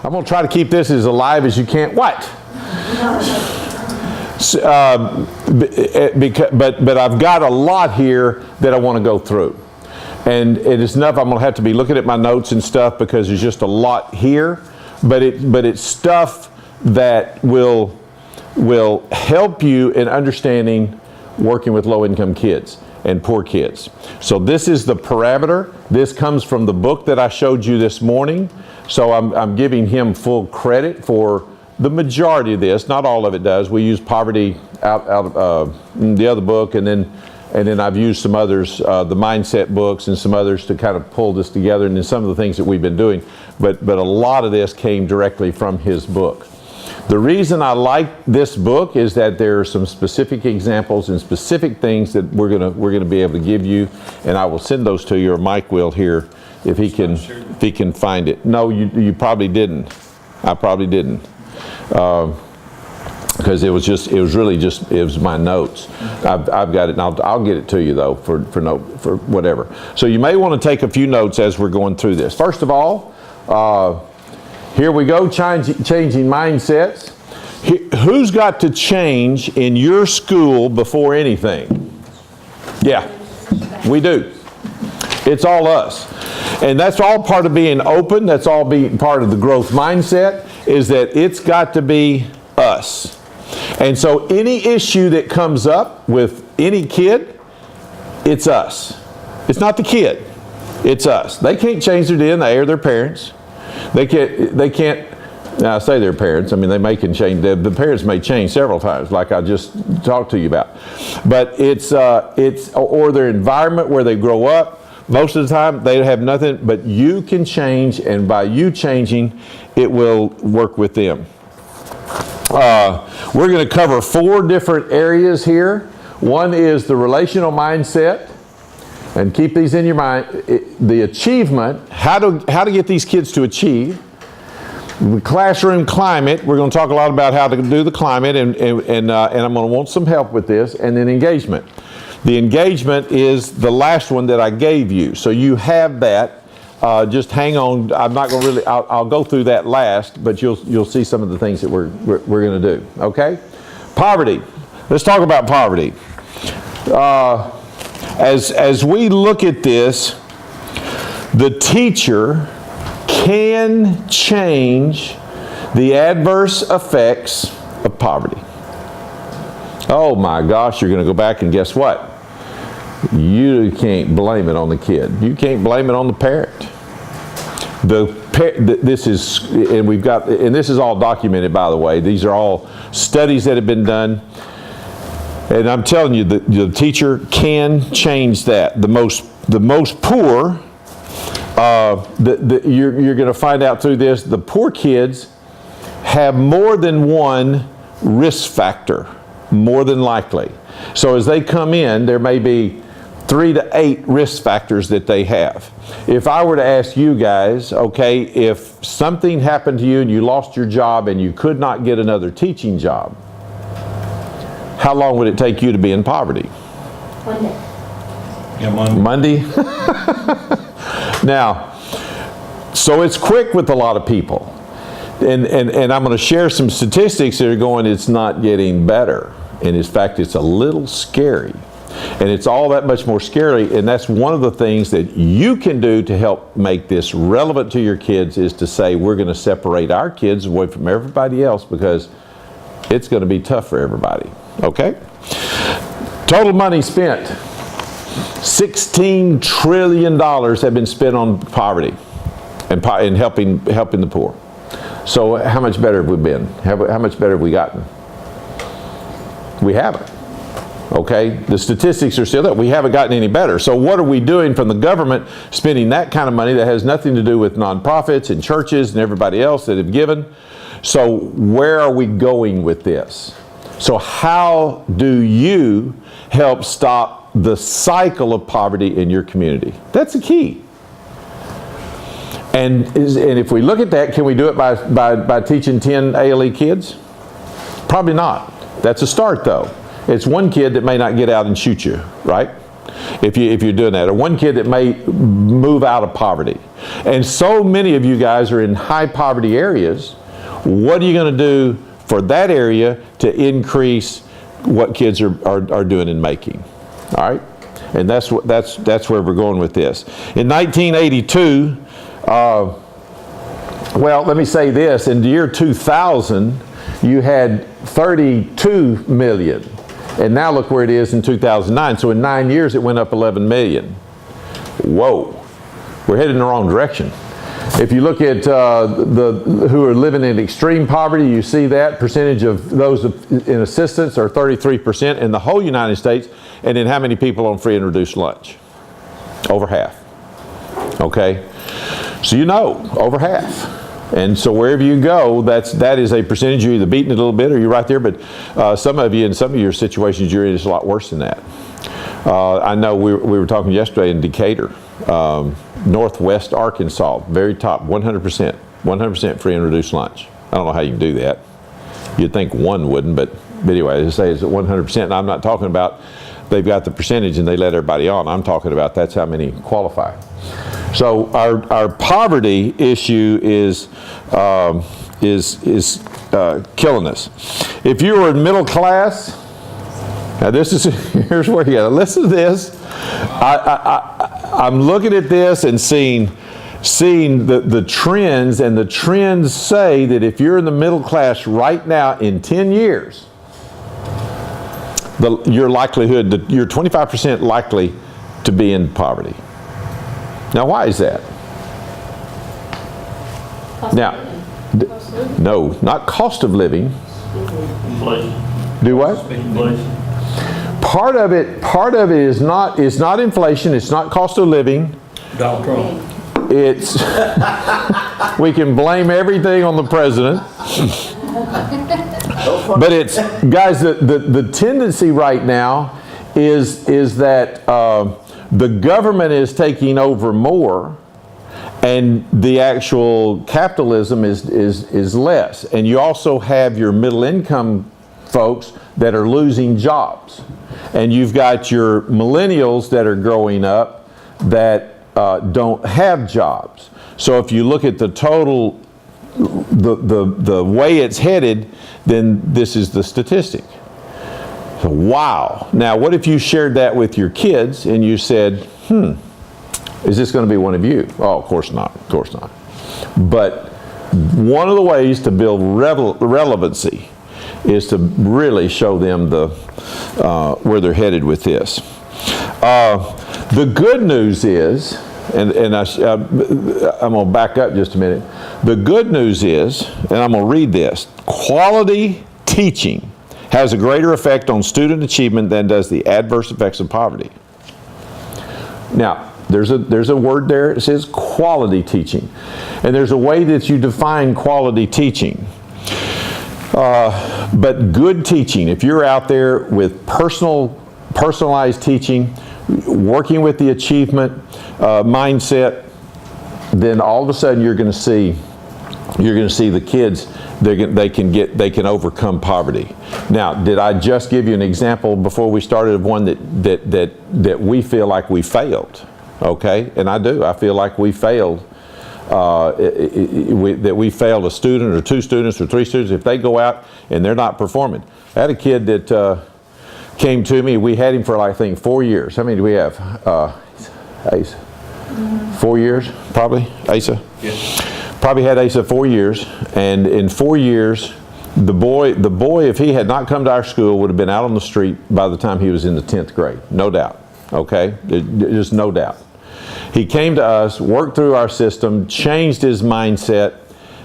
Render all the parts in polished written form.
I'm going to try to keep this as alive as you can. What? But I've got a lot here that I want to go through. And it is enough. I'm going to have to be looking at my notes and stuff because there's just a lot here. But it's stuff that will help you in understanding working with low-income kids and poor kids. So this is the parameter. This comes from the book that I showed you this morning. So I'm giving him full credit for the majority of this. Not all of it does. We use poverty out of the other book, and then I've used some others, the mindset books and some others to kind of pull this together, and then some of the things that we've been doing. But a lot of this came directly from his book. The reason I like this book is that there are some specific examples and specific things that we're gonna be able to give you, and I will send those to you, or Mike will here if he can find it. No, you probably didn't. I probably didn't, because it was my notes. I've got it, and I'll get it to you though for whatever. So you may want to take a few notes as we're going through this. First of all. Here we go, changing mindsets. Who's got to change in your school before anything? Yeah, we do. It's all us. And that's all part of being open. That's all being part of the growth mindset, is that it's got to be us. And so any issue that comes up with any kid, it's us. It's not the kid. It's us. They can't change their DNA or their parents. They can't, now I say their parents, I mean they change, the parents may change several times like I just talked to you about. But it's or their environment where they grow up, most of the time they have nothing, but you can change, and by you changing, it will work with them. We're going to cover 4 different areas here. One is the relational mindset. And keep these in your mind. The achievement, how to get these kids to achieve. The classroom climate, we're going to talk a lot about how to do the climate, and I'm going to want some help with this. And then engagement. The engagement is the last one that I gave you. So you have that. Just hang on. I'm not going to really, I'll go through that last, but you'll see some of the things that we're going to do. Okay? Poverty. Let's talk about poverty. As we look at this, the teacher can change the adverse effects of poverty. Oh my gosh, you're going to go back and guess what? You can't blame it on the kid. You can't blame it on the parent. This is all documented, by the way. These are all studies that have been done. And I'm telling you, the teacher can change that. The most poor, you're going to find out through this, the poor kids have more than one risk factor, more than likely. So as they come in, there may be 3 to 8 risk factors that they have. If I were to ask you guys, okay, if something happened to you and you lost your job and you could not get another teaching job, how long would it take you to be in poverty? Monday. Yeah, Monday? Now, so it's quick with a lot of people. And I'm going to share some statistics that are going, it's not getting better. And in fact, it's a little scary. And it's all that much more scary. And that's one of the things that you can do to help make this relevant to your kids, is to say, we're going to separate our kids away from everybody else because it's going to be tough for everybody. Okay? Total money spent. $16 trillion have been spent on poverty and helping the poor. So how much better have we been? How much better have we gotten? We haven't. Okay? The statistics are still there. We haven't gotten any better. So what are we doing from the government, spending that kind of money that has nothing to do with nonprofits and churches and everybody else that have given? So where are we going with this? So how do you help stop the cycle of poverty in your community? That's the key. And if we look at that, can we do it by teaching 10 ALE kids? Probably not. That's a start though. It's one kid that may not get out and shoot you, right? if you're doing that, or one kid that may move out of poverty. And so many of you guys are in high poverty areas. What are you going to do for that area to increase what kids are doing and making? All right, and that's where we're going with this. In 1982, well, let me say this: in the year 2000, you had 32 million. And now look where it is in 2009. So in 9 years, it went up 11 million. Whoa, we're headed in the wrong direction. If you look at who are living in extreme poverty, you see that percentage of those in assistance are 33% in the whole United States. And then how many people on free and reduced lunch? Over half. Okay, so you know, over half. And so wherever you go, that is a percentage. You're either beating it a little bit or you're right there. But some of you, in some of your situations, you're in a lot worse than that. I know we were talking yesterday in Decatur, Northwest Arkansas, very top, 100% free and reduced lunch. I don't know how you can do that. You'd think one wouldn't, but anyway, they say it's at 100%. And I'm not talking about they've got the percentage and they let everybody on. I'm talking about that's how many qualify. So our poverty issue is killing us. If you were in middle class, now here's where you got to listen to this. I'm looking at this and seeing the trends, and the trends say that if you're in the middle class right now, in 10 years, your likelihood that you're 25% likely to be in poverty. Now, why is that? No, not cost of living. Inflation. Do what? Inflation. Part of it is not inflation. It's not cost of living. Donald Trump. It's we can blame everything on the president. But it's, guys, the tendency right now is that the government is taking over more, and the actual capitalism is less. And you also have your middle income folks that are losing jobs. And you've got your millennials that are growing up that don't have jobs. So if you look at the total, the way it's headed, then this is the statistic. So, wow. Now, what if you shared that with your kids and you said, is this going to be one of you? Oh, of course not. Of course not. But one of the ways to build relevancy is to really show them where they're headed with this. The good news is, and I'm going to back up just a minute. The good news is, and I'm going to read this, quality teaching has a greater effect on student achievement than does the adverse effects of poverty. Now, there's a word there, it says quality teaching. And there's a way that you define quality teaching. But good teaching, if you're out there with personalized teaching, working with the achievement mindset, then all of a sudden you're going to see the kids, they can overcome poverty. Now, did I just give you an example before we started of one that we feel like we failed? Okay, and I do. I feel like we failed. That we failed a student or two students or three students if they go out and they're not performing. I had a kid that came to me. We had him for, I think, 4 years. How many do we have? Asa? 4 years, probably. Asa? Yes. Probably had Asa 4 years, and in 4 years, the boy, if he had not come to our school, would have been out on the street by the time he was in the 10th grade. No doubt. Okay, there's no doubt. He came to us, worked through our system, changed his mindset,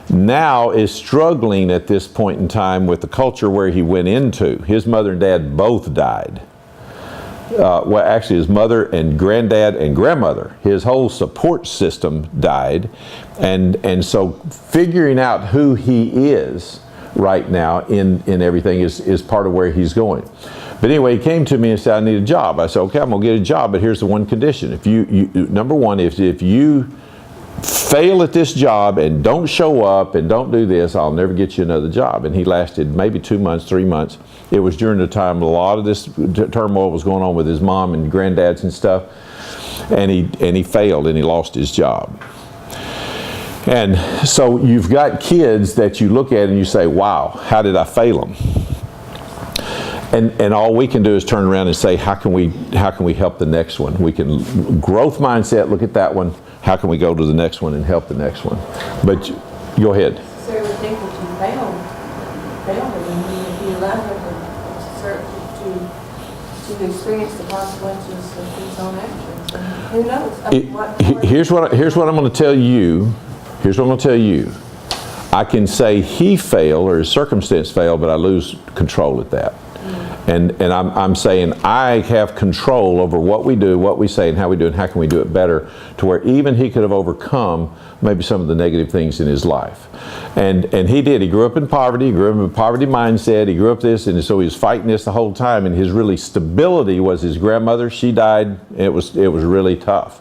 now is struggling at this point in time with the culture where he went into. His mother and dad both died. Well, actually his mother and granddad and grandmother, his whole support system died. And so figuring out who he is right now in everything is part of where he's going. But anyway, he came to me and said, I need a job. I said, okay, I'm going to get a job, but here's the one condition. If you number one, if you fail at this job and don't show up and don't do this, I'll never get you another job. And he lasted maybe 2 months, 3 months. It was during the time a lot of this turmoil was going on with his mom and granddads and stuff. And he failed and he lost his job. And so you've got kids that you look at and you say, wow, how did I fail them? And all we can do is turn around and say, how can we help the next one? We can growth mindset, look at that one. How can we go to the next one and help the next one? But go ahead. So I would think that you failed it, and if you allow her to experience the consequences of his own actions, and who knows? Here's what I'm going to tell you. Here's what I'm going to tell you. I can say he failed or his circumstance failed, but I lose control at that. And I'm saying I have control over what we do, what we say, and how we do it, and how can we do it better to where even he could have overcome maybe some of the negative things in his life. And he did. He grew up in poverty. He grew up in a poverty mindset. He grew up this, and so he was fighting this the whole time. And his really stability was his grandmother. She died. And it was really tough.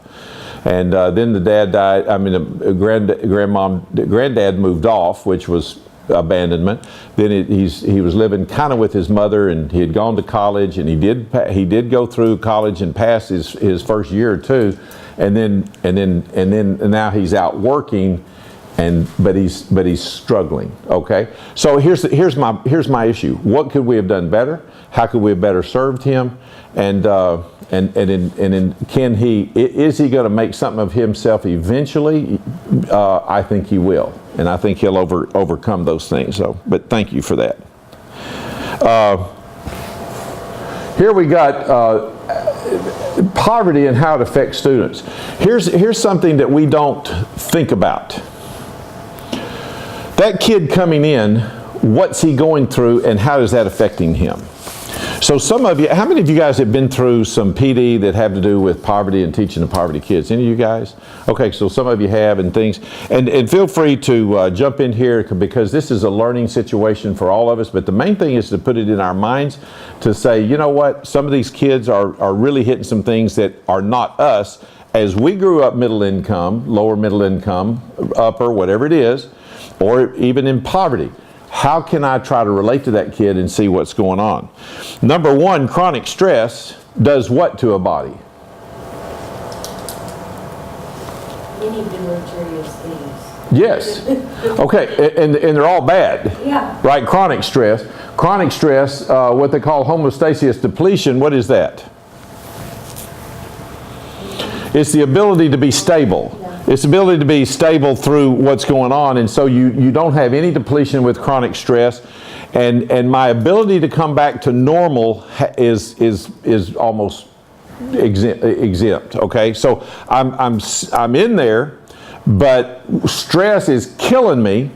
And then the dad died. I mean, the granddad moved off, which was abandonment. Then he was living kind of with his mother, and he had gone to college, and he did go through college and pass his first year or two, and now he's out working, but he's struggling. Okay, so here's my issue. What could we have done better? How could we have better served him? And can he? Is he going to make something of himself eventually? I think he will, and I think he'll overcome those things. So, but thank you for that. Here we got poverty and how it affects students. Here's something that we don't think about. That kid coming in, what's he going through, and how is that affecting him? So some of you, how many of you guys have been through some PD that have to do with poverty and teaching the poverty kids? Any of you guys? Okay, so some of you have and things. And feel free to jump in here because this is a learning situation for all of us. But the main thing is to put it in our minds to say, you know what, some of these kids are really hitting some things that are not us. As we grew up middle income, lower middle income, upper, whatever it is, or even in poverty. How can I try to relate to that kid and see what's going on? Number one, chronic stress does what to a body? Many deleterious things. Yes. Okay, and they're all bad. Yeah. Right, chronic stress. Chronic stress, what they call homeostasis depletion, what is that? It's the ability to be stable. It's the ability to be stable through what's going on, and so you don't have any depletion with chronic stress, and my ability to come back to normal is almost exempt. Okay, so I'm in there, but stress is killing me,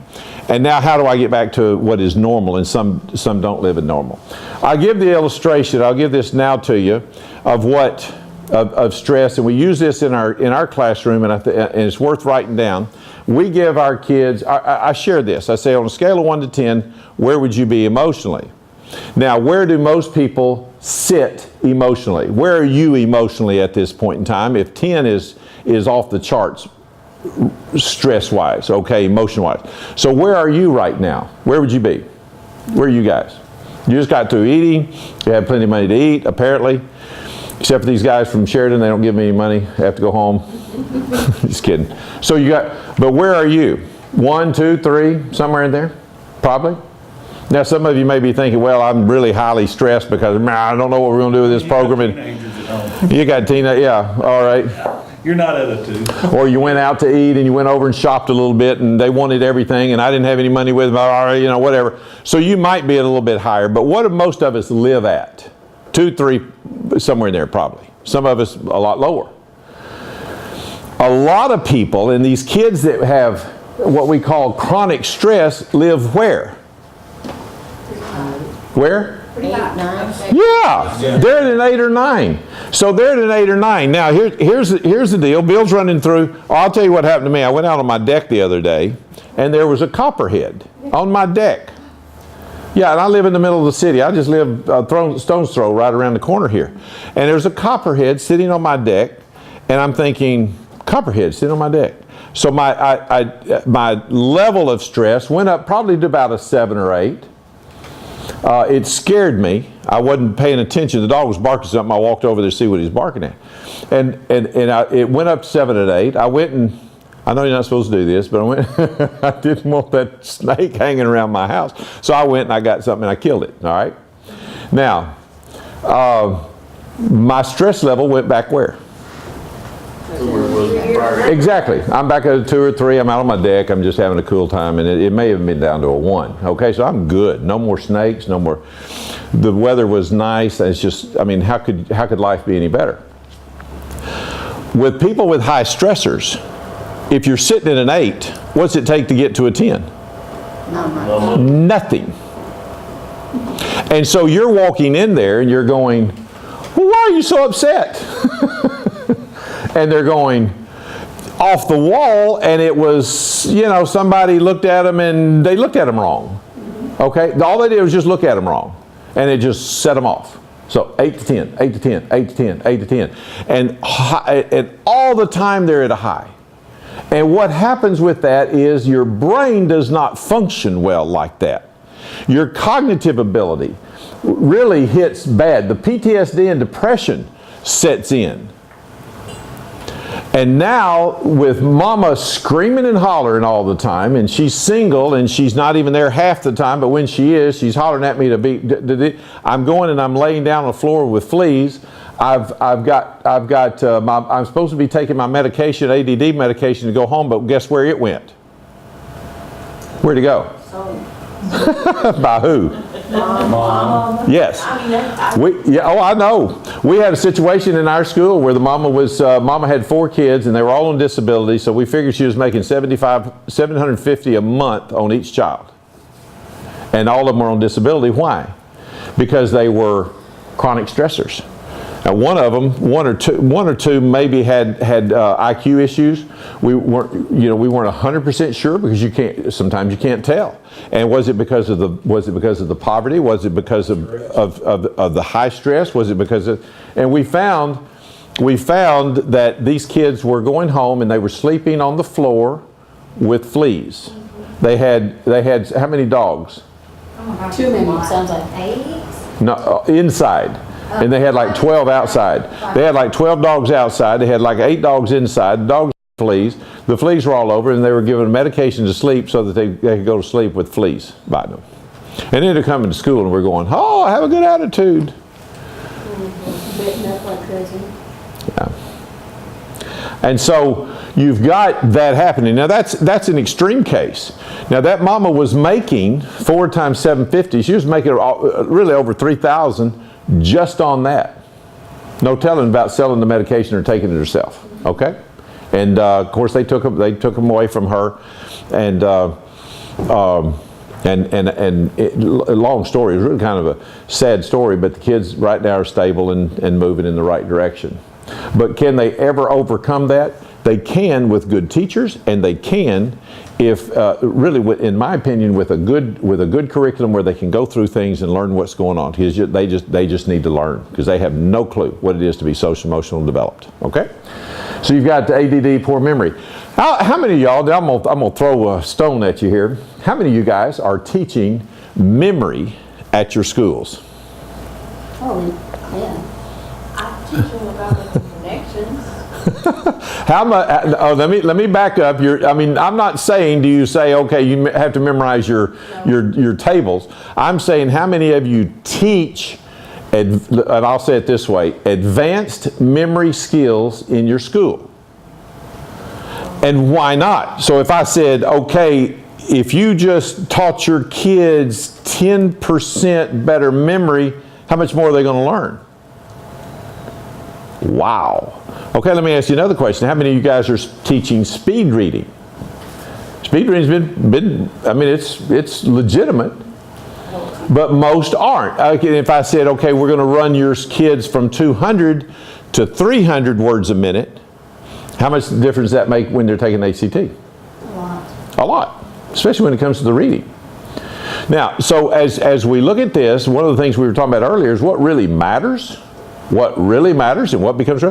and now how do I get back to what is normal? And some don't live in normal. I'll give the illustration. I'll give this now to you of what. Of stress, and we use this in our classroom, and it's worth writing down. We give our kids, I share this, I say on a scale of 1 to 10, where would you be emotionally? Now, where do most people sit emotionally? Where are you emotionally at this point in time? If 10 is off the charts, stress-wise, okay, emotion-wise. So where are you right now? Where would you be? Where are you guys? You just got through eating, you have plenty of money to eat, apparently. Except for these guys from Sheridan, they don't give me any money. I have to go home. Just kidding. So but where are you? 1, 2, 3, somewhere in there? Probably. Now some of you may be thinking, well, I'm really highly stressed because I don't know what we're going to do with this program. You got teenagers, yeah, all right. You're not at a 2. Or you went out to eat and you went over and shopped a little bit and they wanted everything and I didn't have any money with them, all right, whatever. So you might be at a little bit higher, but what do most of us live at? 2, 3, somewhere in there probably. Some of us a lot lower. A lot of people, and these kids that have what we call chronic stress, live where? Where? 8, 9. Yeah, they're at an 8 or 9. So they're at an 8 or 9. Now here's the deal. Bill's running through. I'll tell you what happened to me. I went out on my deck the other day, and there was a copperhead on my deck. Yeah, and I live in the middle of the city. I just live stone's throw right around the corner here. And there's a copperhead sitting on my deck, and I'm thinking, copperhead sitting on my deck. So my level of stress went up probably to about a 7 or 8. It scared me. I wasn't paying attention. The dog was barking something. I walked over there to see what he was barking at. It went up 7 and 8. I went and, I know you're not supposed to do this, but I went, I didn't want that snake hanging around my house. So I went and I got something and I killed it, all right? Now, my stress level went back where? Exactly. I'm back at a 2 or 3. I'm out on my deck. I'm just having a cool time, and it may have been down to a 1. Okay, so I'm good. No more snakes. No more. The weather was nice. It's just, I mean, how could life be any better? With people with high stressors, if you're sitting at an 8, what's it take to get to a 10? Nothing. And so you're walking in there and you're going, well, why are you so upset? And they're going, off the wall, and it was, you know, somebody looked at them and they looked at them wrong. Okay? All they did was just look at them wrong. And it just set them off. So 8 to 10, 8 to 10, 8 to 10, 8 to 10. And all the time they're at a high. And what happens with that is your brain does not function well like that. Your cognitive ability really hits bad. The PTSD and depression sets in. And now with mama screaming and hollering all the time, and she's single and she's not even there half the time, but when she is, she's hollering at me to be, I'm going and I'm laying down on the floor with fleas. I'm supposed to be taking my medication, ADD medication, to go home, but guess where it went? Where'd it go? By who? Mom. Yes. I know. We had a situation in our school where the mama had 4 kids and they were all on disability, so we figured she was making $750 a month on each child. And all of them were on disability. Why? Because they were chronic stressors. Now, one or two maybe had IQ issues. We weren't 100% sure because sometimes you can't tell. And was it because of the poverty? Was it because of the high stress? Was it because of? And we found that these kids were going home and they were sleeping on the floor with fleas. They had how many dogs? Too many. Sounds like 8. No, inside. And they had like 12 outside. They had like 12 dogs outside. They had like 8 dogs inside. The dogs had fleas. The fleas were all over, and they were given medication to sleep so that they could go to sleep with fleas biting them. And then they're coming to school, and we're going, oh, have a good attitude. Bitten up like crazy. Yeah. And so you've got that happening. Now that's an extreme case. Now that mama was making 4 times $750. She was making really over $3,000 just on that. No telling about selling the medication or taking it herself. Okay, and of course they took them away from her, and long story. It was really kind of a sad story, but the kids right now are stable and moving in the right direction. But can they ever overcome that? They can with good teachers, and they can if really, in my opinion, with a good curriculum where they can go through things and learn what's going on. They just need to learn because they have no clue what it is to be social emotional developed. Okay, so you've got the ADD, poor memory. How many of y'all? I'm gonna throw a stone at you here. How many of you guys are teaching memory at your schools? Oh, yeah. I teach them about the connections. How much? Oh, let me back up. I'm not saying do you say okay you have to memorize your tables. I'm saying how many of you teach, and I'll say it this way, advanced memory skills in your school. And why not? So if I said okay, if you just taught your kids 10% better memory, how much more are they going to learn? Wow. Okay, let me ask you another question. How many of you guys are teaching speed reading? Speed reading's been it's legitimate, but most aren't. Okay, if I said, okay, we're going to run your kids from 200 to 300 words a minute, how much difference does that make when they're taking ACT? A lot. A lot, especially when it comes to the reading. Now, so as we look at this, one of the things we were talking about earlier is what really matters what really matters and what becomes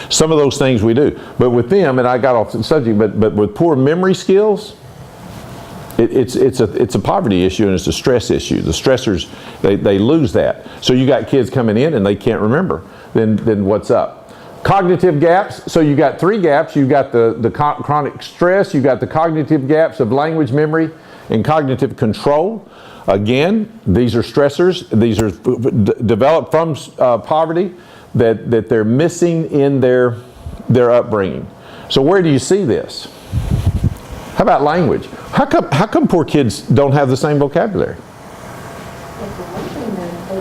some of those things we do. But with them, and I got off the subject, but with poor memory skills, it's a poverty issue and it's a stress issue. The stressors, they lose that. So you got kids coming in and they can't remember. Then what's up? Cognitive gaps. So you got 3 gaps. You've got the chronic stress. You've got the cognitive gaps of language memory and cognitive control. Again, these are stressors. These are developed from poverty that they're missing in their upbringing. So where do you see this? How about language? How come poor kids don't have the same vocabulary? They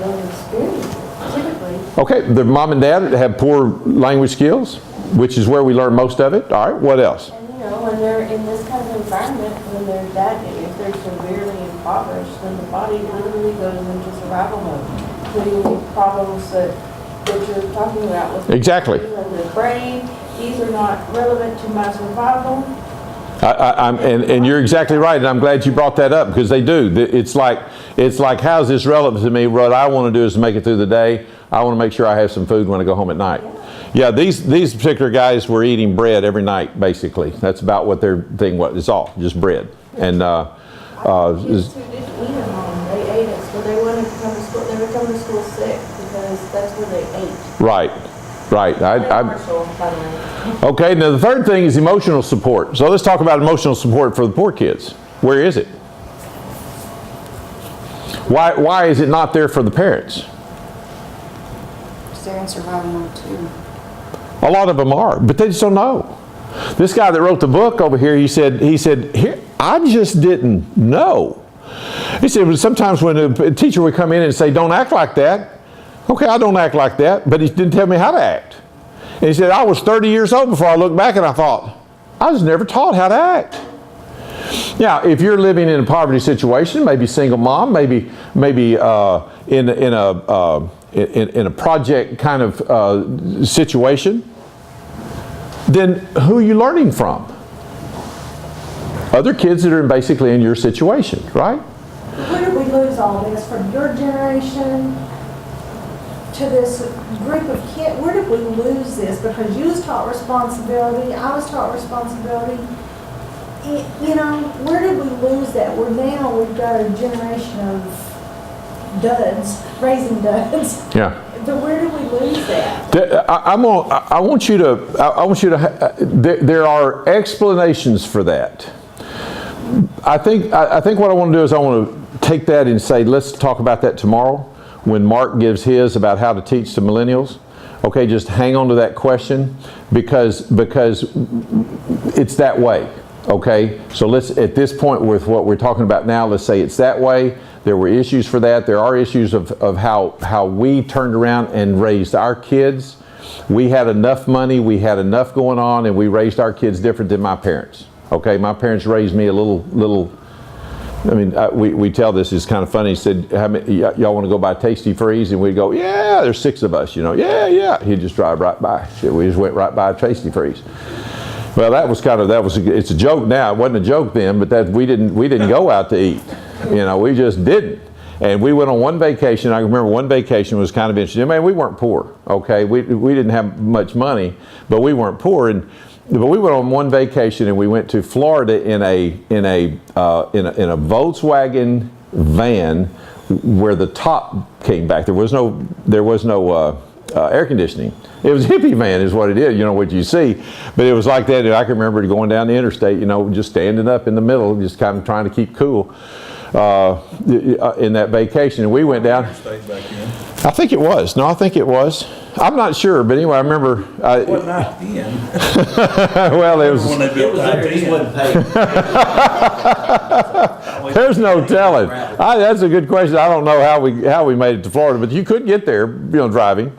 don't experience it, typically. Okay, their mom and dad have poor language skills, which is where we learn most of it. All right, what else? And when they're in this kind of environment, when if they're severely impoverished, then the body literally goes into survival mode, including the problems that you're talking about with Exactly. the brain. These are not relevant to my survival. And you're exactly right, and I'm glad you brought that up because they do. It's like how's this relevant to me? What I want to do is to make it through the day. I want to make sure I have some food when I go home at night. Yeah, these particular guys were eating bread every night, basically. That's about what their thing was. It's all just bread. And Kids who didn't eat at home, they ate it, so they wouldn't come to school. They would come to school sick because that's where they ate. right. Commercial, by the way. Okay, now the third thing is emotional support. So let's talk about emotional support for the poor kids. Where is it? Why is it not there for the parents? They're in survival mode too. A lot of them are, but they just don't know. This guy that wrote the book over here, he said, here, I just didn't know. He said, sometimes when a teacher would come in and say, don't act like that. Okay, I don't act like that, but he didn't tell me how to act. And he said, I was 30 years old before I looked back and I thought, I was never taught how to act. Now, if you're living in a poverty situation, maybe single mom, maybe in a project kind of situation, then who are you learning from? Other kids that are basically in your situation, right? Where did we lose all this? From your generation to this group of kids, where did we lose this? Because you was taught responsibility, I was taught responsibility. Where did we lose that? We've got a generation of duds, raising duds. Yeah. But where did we lose that? There are explanations for that. I think what I want to do is I want to take that and say, let's talk about that tomorrow when Mark gives his about how to teach to millennials. Okay, just hang on to that question because it's that way. Okay, so let's, at this point with what we're talking about now, let's say it's that way. There were issues for that. There are issues of how we turned around and raised our kids. We had enough money, we had enough going on, and we raised our kids different than my parents. Okay, my parents raised me a little. I mean, we tell this, it's kind of funny. He said, y'all want to go by Tasty Freeze? And we'd go, yeah, there's 6 of us, yeah. He'd just drive right by. We just went right by Tasty Freeze. Well, it's a joke now. It wasn't a joke then, but we didn't go out to eat. We just didn't. And we went on one vacation. I remember one vacation was kind of interesting. Man, we weren't poor, okay? We didn't have much money, but we weren't poor. But we went on one vacation and we went to Florida in a Volkswagen van where the top came back. There was no air conditioning. It was a hippie van is what it is, what you see. But it was like that. And I can remember going down the interstate, just standing up in the middle, just kind of trying to keep cool in that vacation. And we went down. I think it was. No, I think it was. I'm not sure, but anyway, I remember. What not then? Well, it was. When they built I-10. There's no telling. That's a good question. I don't know how we made it to Florida, but you could get there, driving.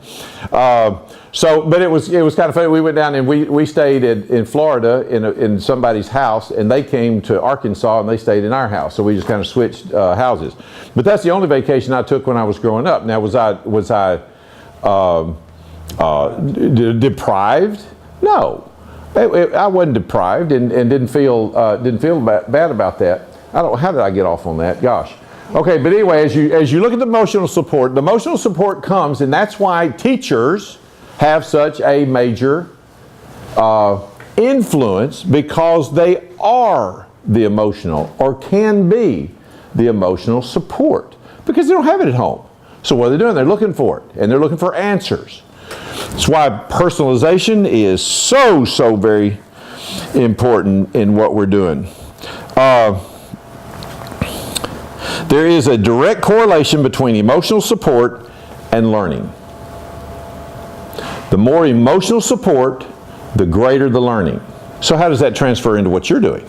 But it was kind of funny. We went down and we stayed in Florida in somebody's house, and they came to Arkansas and they stayed in our house. So we just kind of switched houses. But that's the only vacation I took when I was growing up. Now, was I deprived? No, I wasn't deprived and didn't feel bad about that. How did I get off on that? Gosh. Okay, but anyway, as you look at the emotional support comes, and that's why teachers have such a major influence, because they are the emotional, or can be the emotional support, because they don't have it at home. So what are they doing? They're looking for it, and they're looking for answers. That's why personalization is so very important in what we're doing. There is a direct correlation between emotional support and learning. The more emotional support, the greater the learning. So how does that transfer into what you're doing?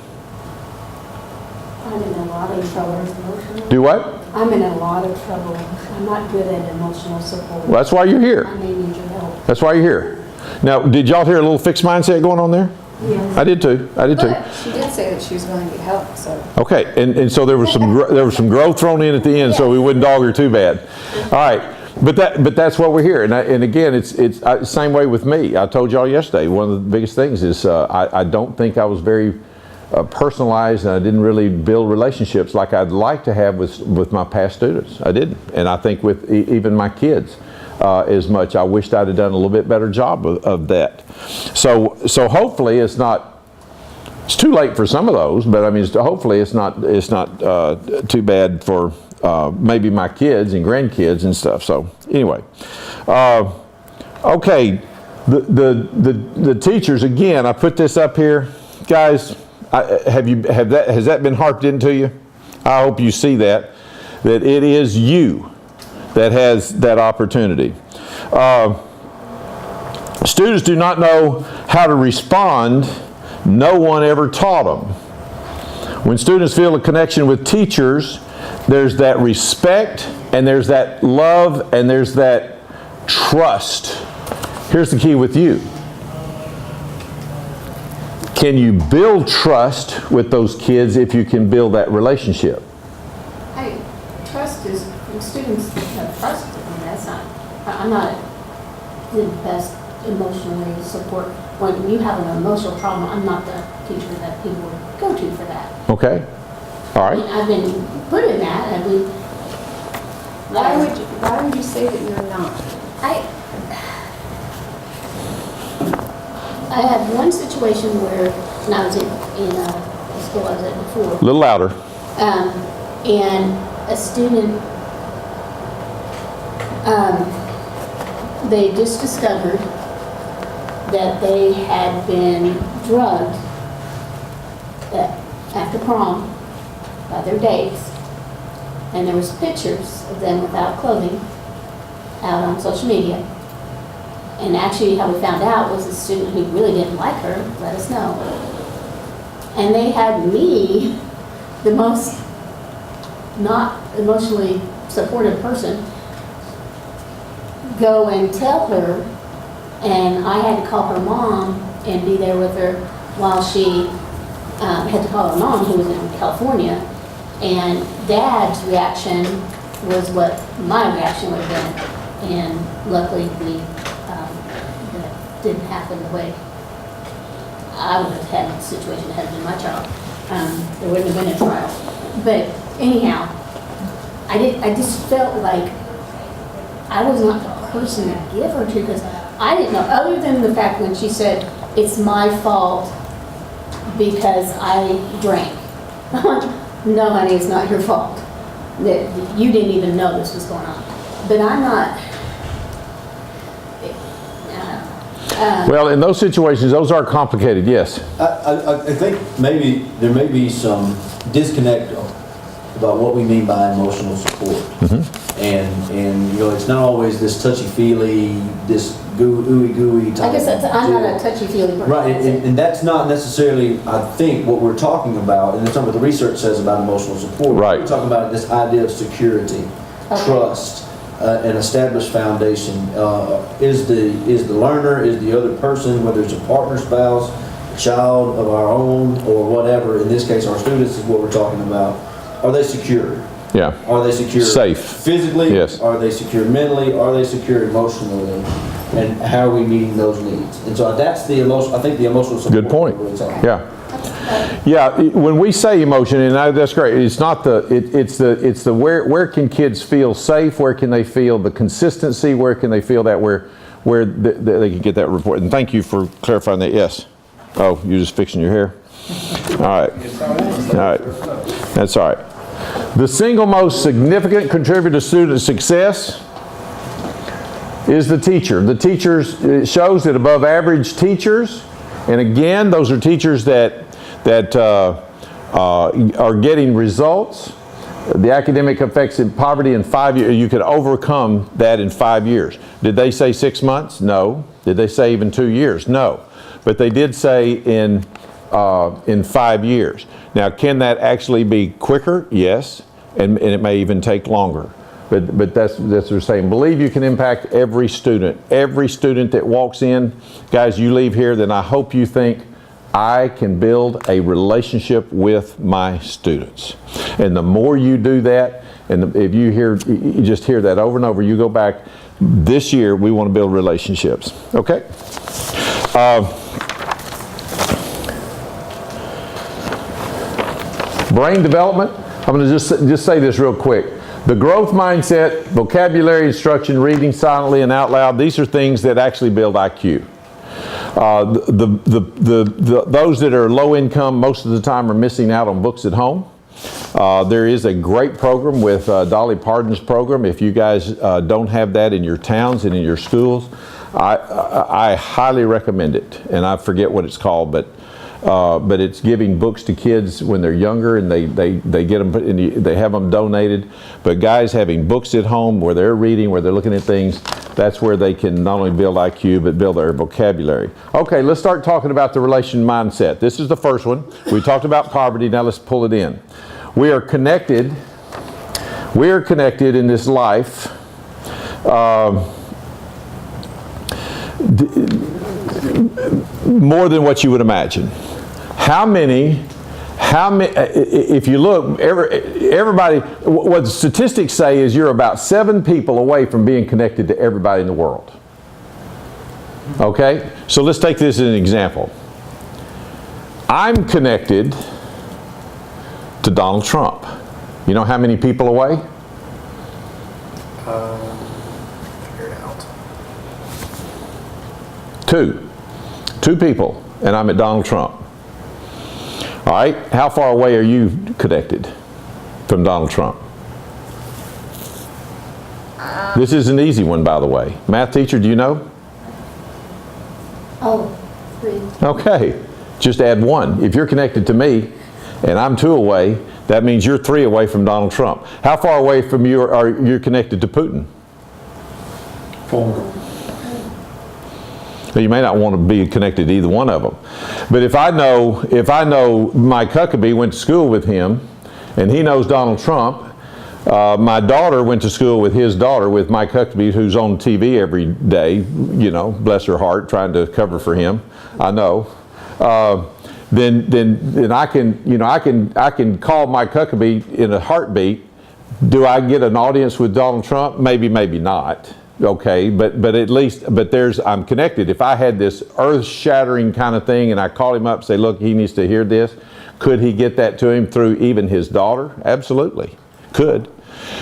I'm in a lot of trouble emotionally. Do what? I'm in a lot of trouble. I'm not good at emotional support. Well, that's why you're here. I may need your help. That's why you're here. Now, did y'all hear a little fixed mindset going on there? Yes. I did too. I did too. But she did say that she was willing to get help, so. Okay, and so there was some growth thrown in at the end, so we wouldn't dog her too bad. All right, but that's what we're here, and again, it's same way with me. I told y'all yesterday, one of the biggest things is I don't think I was very personalized, and I didn't really build relationships like I'd like to have with my past students. I didn't, and I think with even my kids. As much. I wished I'd have done a little bit better job of that. So hopefully it's too late for some of those, but I mean hopefully it's not too bad for maybe my kids and grandkids and stuff. So anyway, okay, the teachers, again, I put this up here, guys. Has that been harped into you? I hope you see that it is you that has that opportunity. Students do not know how to respond. No one ever taught them. When students feel a connection with teachers, there's that respect, and there's that love, and there's that trust. Here's the key with you. Can you build trust with those kids if you can build that relationship? Trust is, when students have trust in me, that's not, I'm not the best emotionally support. When you have an emotional problem, I'm not the teacher that people would go to for that. Okay. All I mean, right. I've been put in that, and we. Why would you say that you're not? I had one situation where, when I was in the school I was at before, A little louder. and a student, they just discovered that they had been drugged after prom by their dates, and there was pictures of them without clothing out on social media. And actually how we found out was the student who really didn't like her let us know. And they had me, the most not emotionally supportive person, go and tell her, and I had to call her mom and be there with her while she had to call her mom, who was in California, and Dad's reaction was what my reaction would have been, and luckily that didn't happen the way I would have had the situation had been my child. There wouldn't have been a trial. But anyhow, I just felt like I was not the person to give her to, because I didn't know, other than the fact when she said, it's my fault because I drank. No, honey, it's not your fault. That you didn't even know this was going on. But I'm not. Well, in those situations, those are complicated, yes. I think maybe there may be some disconnect about what we mean by emotional support. Mm-hmm. And you know, it's not always this touchy-feely, this ooey-gooey type. I guess I'm not a touchy-feely person. Right, and that's not necessarily, I think, what we're talking about, and it's not what the research says about emotional support. Right. We're talking about this idea of security, trust, an established foundation. Is the learner, is the other person, whether it's a partner, spouse, a child of our own, or whatever, in this case our students is what we're talking about, are they secure? Yeah. Are they secure Safe. physically? Yes. Are they secure mentally? Are they secure emotionally? And how are we meeting those needs? And so that's the emotion. I think the emotional support. Good point. we're really talking about. Yeah. Yeah, when we say emotion, and that's great, it's not it's the where can kids feel safe, where can they feel the consistency, where can they feel that where they can get that report. And thank you for clarifying that. Yes. Oh, you're just fixing your hair? All right. All right. That's all right. The single most significant contributor to student success is the teacher. The teachers, it shows that above average teachers, and again, those are teachers that are getting results. The academic effects in poverty in 5 years, you could overcome that in 5 years. Did they say 6 months? No. Did they say even 2 years? No. But they did say in 5 years. Now, can that actually be quicker? Yes. And it may even take longer. But that's what they're saying. Believe you can impact every student. Every student that walks in, guys, you leave here, then I hope you think, I can build a relationship with my students. And the more you do that, and if you just hear that over and over, you go back, this year we want to build relationships. Okay? Brain development, I'm going to just say this real quick. The growth mindset, vocabulary instruction, reading silently and out loud, these are things that actually build IQ. Those that are low income most of the time are missing out on books at home. There is a great program with Dolly Parton's program. If you guys don't have that in your towns and in your schools, I highly recommend it. And I forget what it's called, but it's giving books to kids when they're younger, and they get them, they have them donated. But guys having books at home where they're reading, where they're looking at things, that's where they can not only build IQ, but build their vocabulary. Okay, let's start talking about the relation mindset. This is the first one. We talked about poverty, now let's pull it in. We are connected in this life. More than what you would imagine. How many, if you look, everybody, what the statistics say is you're about 7 people away from being connected to everybody in the world. Okay? So let's take this as an example. I'm connected to Donald Trump. You know how many people away? Figure it out. 2 people, and I'm at Donald Trump. All right, how far away are you connected from Donald Trump? This is an easy one, by the way. Math teacher, do you know? Oh, 3. Okay, just add 1. If you're connected to me and I'm 2 away, that means you're 3 away from Donald Trump. How far away from you are you connected to Putin? 4. You may not want to be connected to either one of them. But if I know Mike Huckabee went to school with him, and he knows Donald Trump, my daughter went to school with his daughter, with Mike Huckabee, who's on TV every day, you know, bless her heart, trying to cover for him. I know. Then I can call Mike Huckabee in a heartbeat. Do I get an audience with Donald Trump? Maybe, maybe not. Okay, but at least, I'm connected. If I had this earth-shattering kind of thing and I called him up and say, look, he needs to hear this, could he get that to him through even his daughter? Absolutely, could.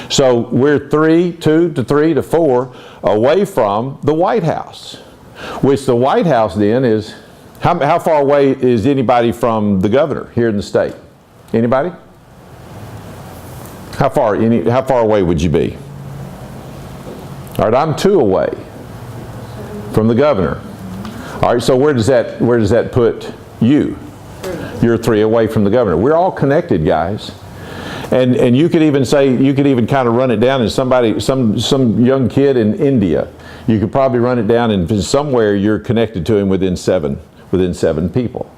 So we're 2 to 3 to 4 away from the White House, which the White House then is, how far away is anybody from the governor here in the state? Anybody? How far away would you be? All right, I'm 2 away from the governor. All right, so where does that put you? You're 3 away from the governor. We're all connected, guys. And you could even kind of run it down as some young kid in India. You could probably run it down and somewhere you're connected to him within 7 people.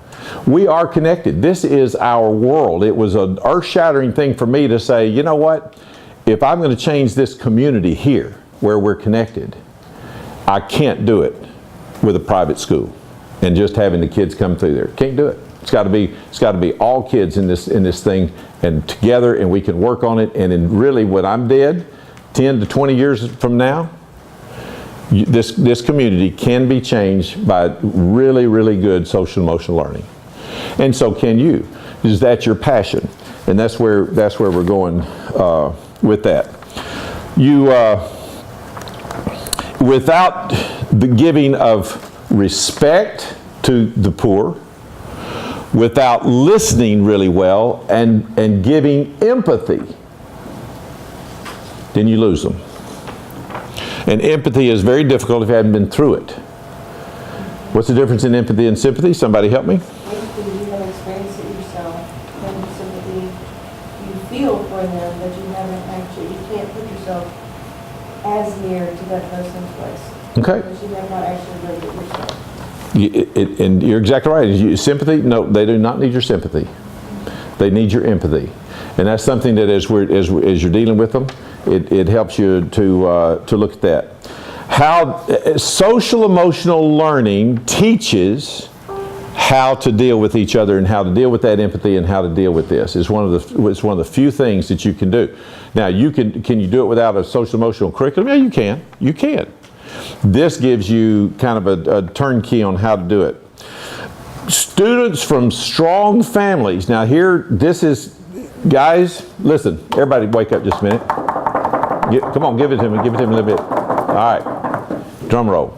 We are connected. This is our world. It was an earth-shattering thing for me to say, you know what? If I'm going to change this community here, where we're connected, I can't do it with a private school and just having the kids come through there. Can't do it. It's got to be all kids in this thing and together, and we can work on it. And then really, when I'm dead, 10 to 20 years from now, this community can be changed by really, really good social emotional learning. And so can you. Is that your passion? And that's where we're going with that. You, without the giving of respect to the poor, without listening really well and giving empathy, then you lose them. And empathy is very difficult if you haven't been through it. What's the difference in empathy and sympathy? Somebody help me? Empathy, you have experienced it yourself, and sympathy, you feel for them, but you haven't actually, you can't put yourself as near to that person's place. Okay. Because you have not actually lived it yourself. And you're exactly right. Sympathy? No, they do not need your sympathy. They need your empathy. And that's something that as you're dealing with them, it helps you to look at that. How social emotional learning teaches how to deal with each other and how to deal with that empathy and how to deal with this. It's one of the few things that you can do. Now, can you do it without a social emotional curriculum? Yeah, you can. You can. This gives you kind of a turnkey on how to do it. Students from strong families. Now here, this is, guys, listen, everybody wake up just a minute. Come on, give it to me a little bit. All right, drum roll.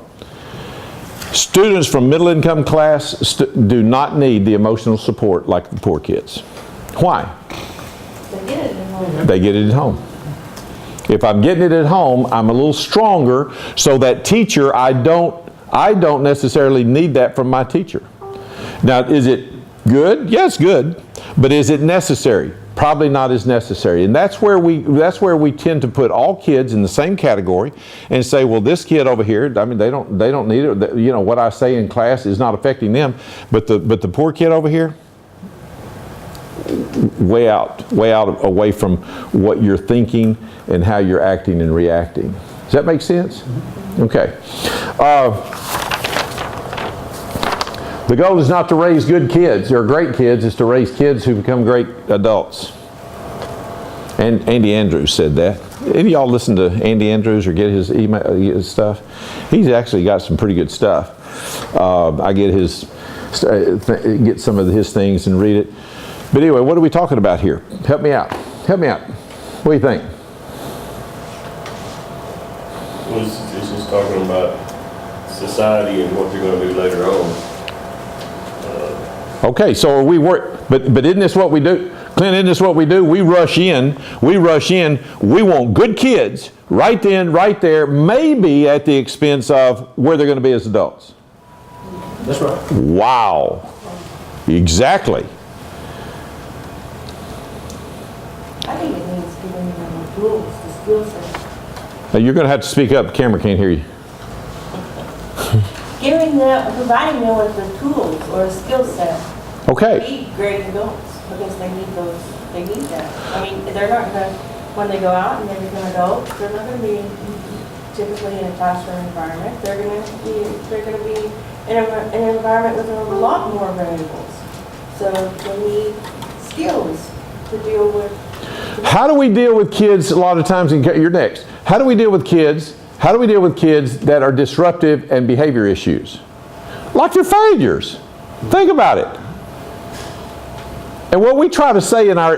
Students from middle income class do not need the emotional support like the poor kids. Why? They get it at home. They get it at home. If I'm getting it at home, I'm a little stronger, so that teacher, I don't necessarily need that from my teacher. Now, is it good? Yes, good. But is it necessary? Probably not as necessary. And that's where we tend to put all kids in the same category and say, well, this kid over here, I mean, they don't need it. You know, what I say in class is not affecting them. But the poor kid over here, way out away from what you're thinking and how you're acting and reacting. Does that make sense? Okay. The goal is not to raise good kids or great kids, it's to raise kids who become great adults. And Andy Andrews said that. Any of y'all listen to Andy Andrews or get his email, his stuff? He's actually got some pretty good stuff. I get get some of his things and read it. But anyway, what are we talking about here? Help me out. Help me out. What do you think? Well, it's just talking about society and what they're going to do later on. Okay, so are we but isn't this what we do? Clint, isn't this what we do? We rush in, we want good kids right then, right there, maybe at the expense of where they're going to be as adults. That's right. Wow. Exactly. I think it means giving them the tools, the skill set. Now, you're going to have to speak up. The camera can't hear you. Providing them with the tools or a skill set. Okay. To be great adults, because they need that. I mean, they're not gonna, when they go out and they become adults, they're not gonna be typically in a classroom environment. They're gonna be in an environment with a lot more variables. So they need skills to deal with. How do we deal with kids a lot of times, you're next. How do we deal with kids that are disruptive and behavior issues? Like they're failures. Think about it. And what we try to say in our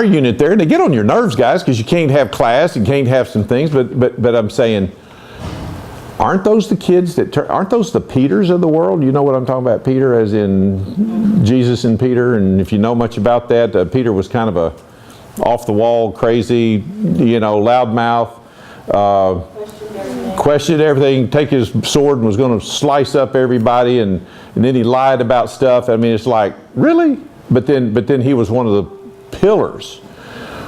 unit there, and they get on your nerves, guys, because you can't have class and can't have some things, but I'm saying, aren't those the kids aren't those the Peters of the world? You know what I'm talking about? Peter as in Jesus and Peter, and if you know much about that, Peter was kind of a off the wall, crazy, loudmouth, questioned everything, take his sword and was going to slice up everybody, and then he lied about stuff. I mean, it's like, really? But then he was one of the pillars.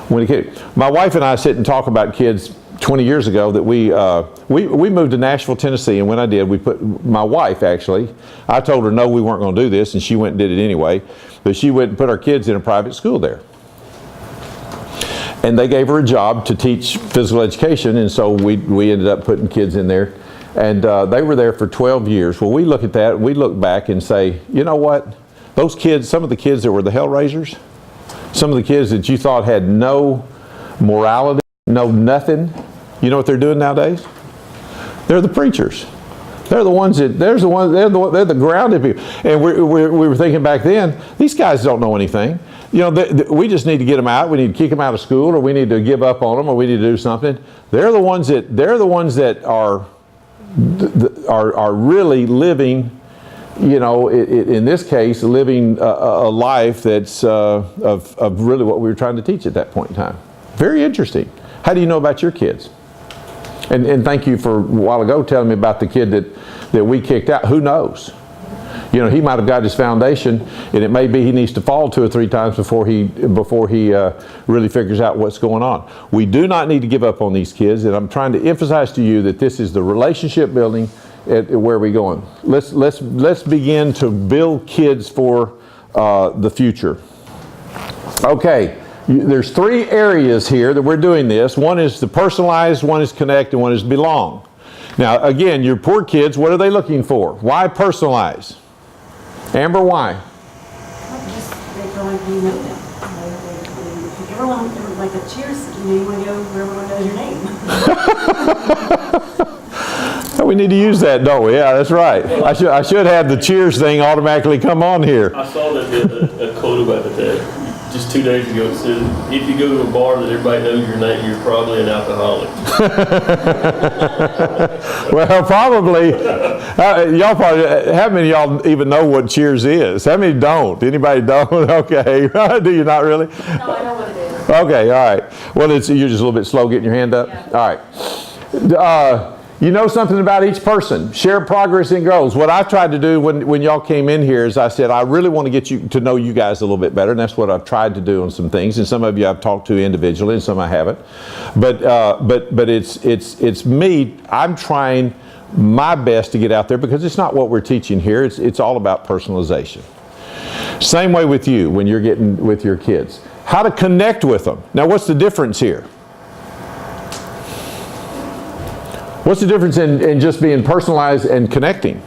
When he came. My wife and I sit and talk about kids 20 years ago that we moved to Nashville, Tennessee, and when I did, my wife actually, I told her no, we weren't going to do this, and she went and did it anyway, but she went and put our kids in a private school there. And they gave her a job to teach physical education, and so we ended up putting kids in there. And they were there for 12 years. Well, we look at that, we look back and say, you know what? Those kids, some of the kids that were the hellraisers, some of the kids that you thought had no morality, no nothing, you know what they're doing nowadays? They're the preachers. They're the grounded people. And we were thinking back then, these guys don't know anything. You know, we just need to get them out. We need to kick them out of school, or we need to give up on them, or we need to do something. They're the ones that are really living, you know, in this case, living a life that's of really what we were trying to teach at that point in time. Very interesting. How do you know about your kids? And thank you for a while ago telling me about the kid that we kicked out. Who knows? You know, he might have got his foundation, and it may be he needs to fall 2 or 3 times before he really figures out what's going on. We do not need to give up on these kids, and I'm trying to emphasize to you that this is the relationship building at where we're going. Let's begin to build kids for the future. Okay. There's 3 areas here that we're doing this. One is the personalize, one is connect, and one is belong. Now, again, your poor kids, what are they looking for? Why personalize? Amber, why? They feel like you know them. Everyone, like a cheers, you want to go where everyone knows your name. We need to use that, don't we? Yeah, that's right. I should have the cheers thing automatically come on here. I saw that a quote about that just 2 days ago. It said, if you go to a bar that everybody knows your name, you're probably an alcoholic. Well, probably. Y'all probably, how many of y'all even know what cheers is? How many don't? Anybody don't? Okay. Do you not really? No, I know what it is. Okay, all right. Well, you're just a little bit slow getting your hand up? Yeah. All right. You know something about each person. Share progress and goals. What I tried to do when y'all came in here is I said, I really want to get you to know you guys a little bit better, and that's what I've tried to do on some things. And some of you I've talked to individually, and some I haven't. But it's me. I'm trying my best to get out there because it's not what we're teaching here. It's all about personalization. Same way with you when you're getting with your kids. How to connect with them. Now, what's the difference here? What's the difference in just being personalized and connecting?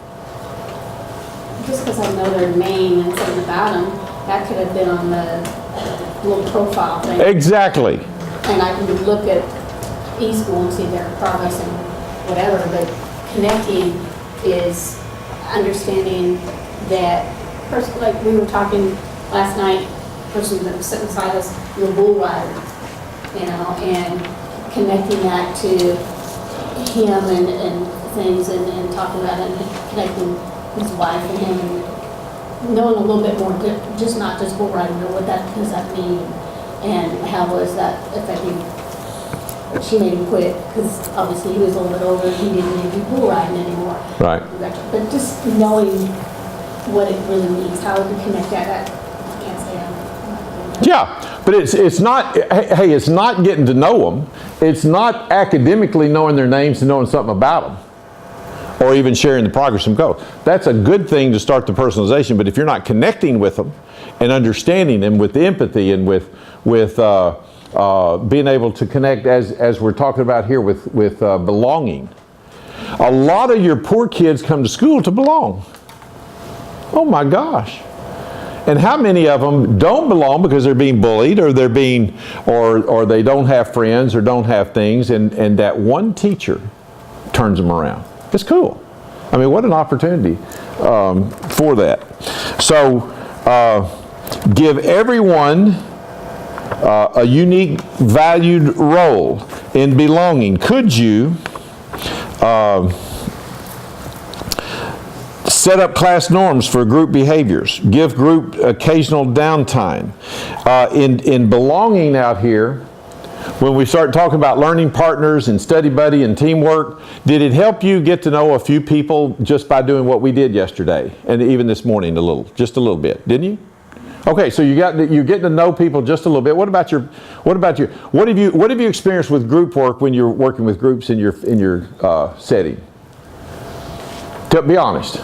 Just because I know their name and something about them, that could have been on the little profile thing. Exactly. And I can look at eSchool and see their progress and whatever, but connecting is understanding that, like we were talking last night, person that was sitting beside us, the bull rider, you know, and connecting that to him and things and talking about it and connecting his wife and him and knowing a little bit more, just not just bull riding, but what that does that mean and how was that affecting. She made him quit because obviously he was a little bit older and he didn't need to do bull riding anymore. Right. But just knowing what it really means, how to connect that, I can't say that. Yeah, but it's not, hey, it's not getting to know them. It's not academically knowing their names and knowing something about them, or even sharing the progress and goals. That's a good thing to start the personalization, but if you're not connecting with them and understanding them with empathy and with being able to connect as we're talking about here with belonging. A lot of your poor kids come to school to belong. Oh my gosh. And how many of them don't belong because they're being bullied or they're being, or they don't have friends or don't have things, and that one teacher turns them around. It's cool. I mean, what an opportunity for that. So give everyone a unique valued role in belonging. Could you set up class norms for group behaviors, give group occasional downtime? In belonging out here, when we start talking about learning partners and study buddy and teamwork, did it help you get to know a few people just by doing what we did yesterday and even this morning just a little bit, didn't you? Okay, so you're getting to know people just a little bit. What have you experienced with group work when you're working with groups in your setting? To be honest.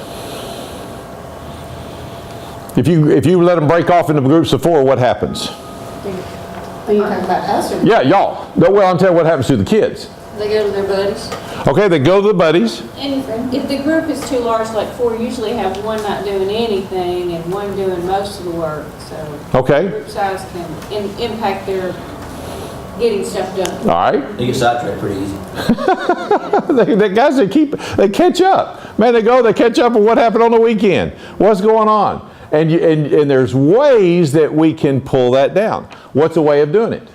If you let them break off into groups of 4, what happens? Are you talking about us or? Yeah, y'all. No, well, I'm telling you what happens to the kids. They go to their buddies. Okay, they go to the buddies. And if the group is too large, like 4, usually have one not doing anything and one doing most of the work, so. Okay. Group size can impact their getting stuff done. All right? They get sidetracked pretty easy. The guys they catch up. Man, they catch up on what happened on the weekend. What's going on? And there's ways that we can pull that down. What's a way of doing it?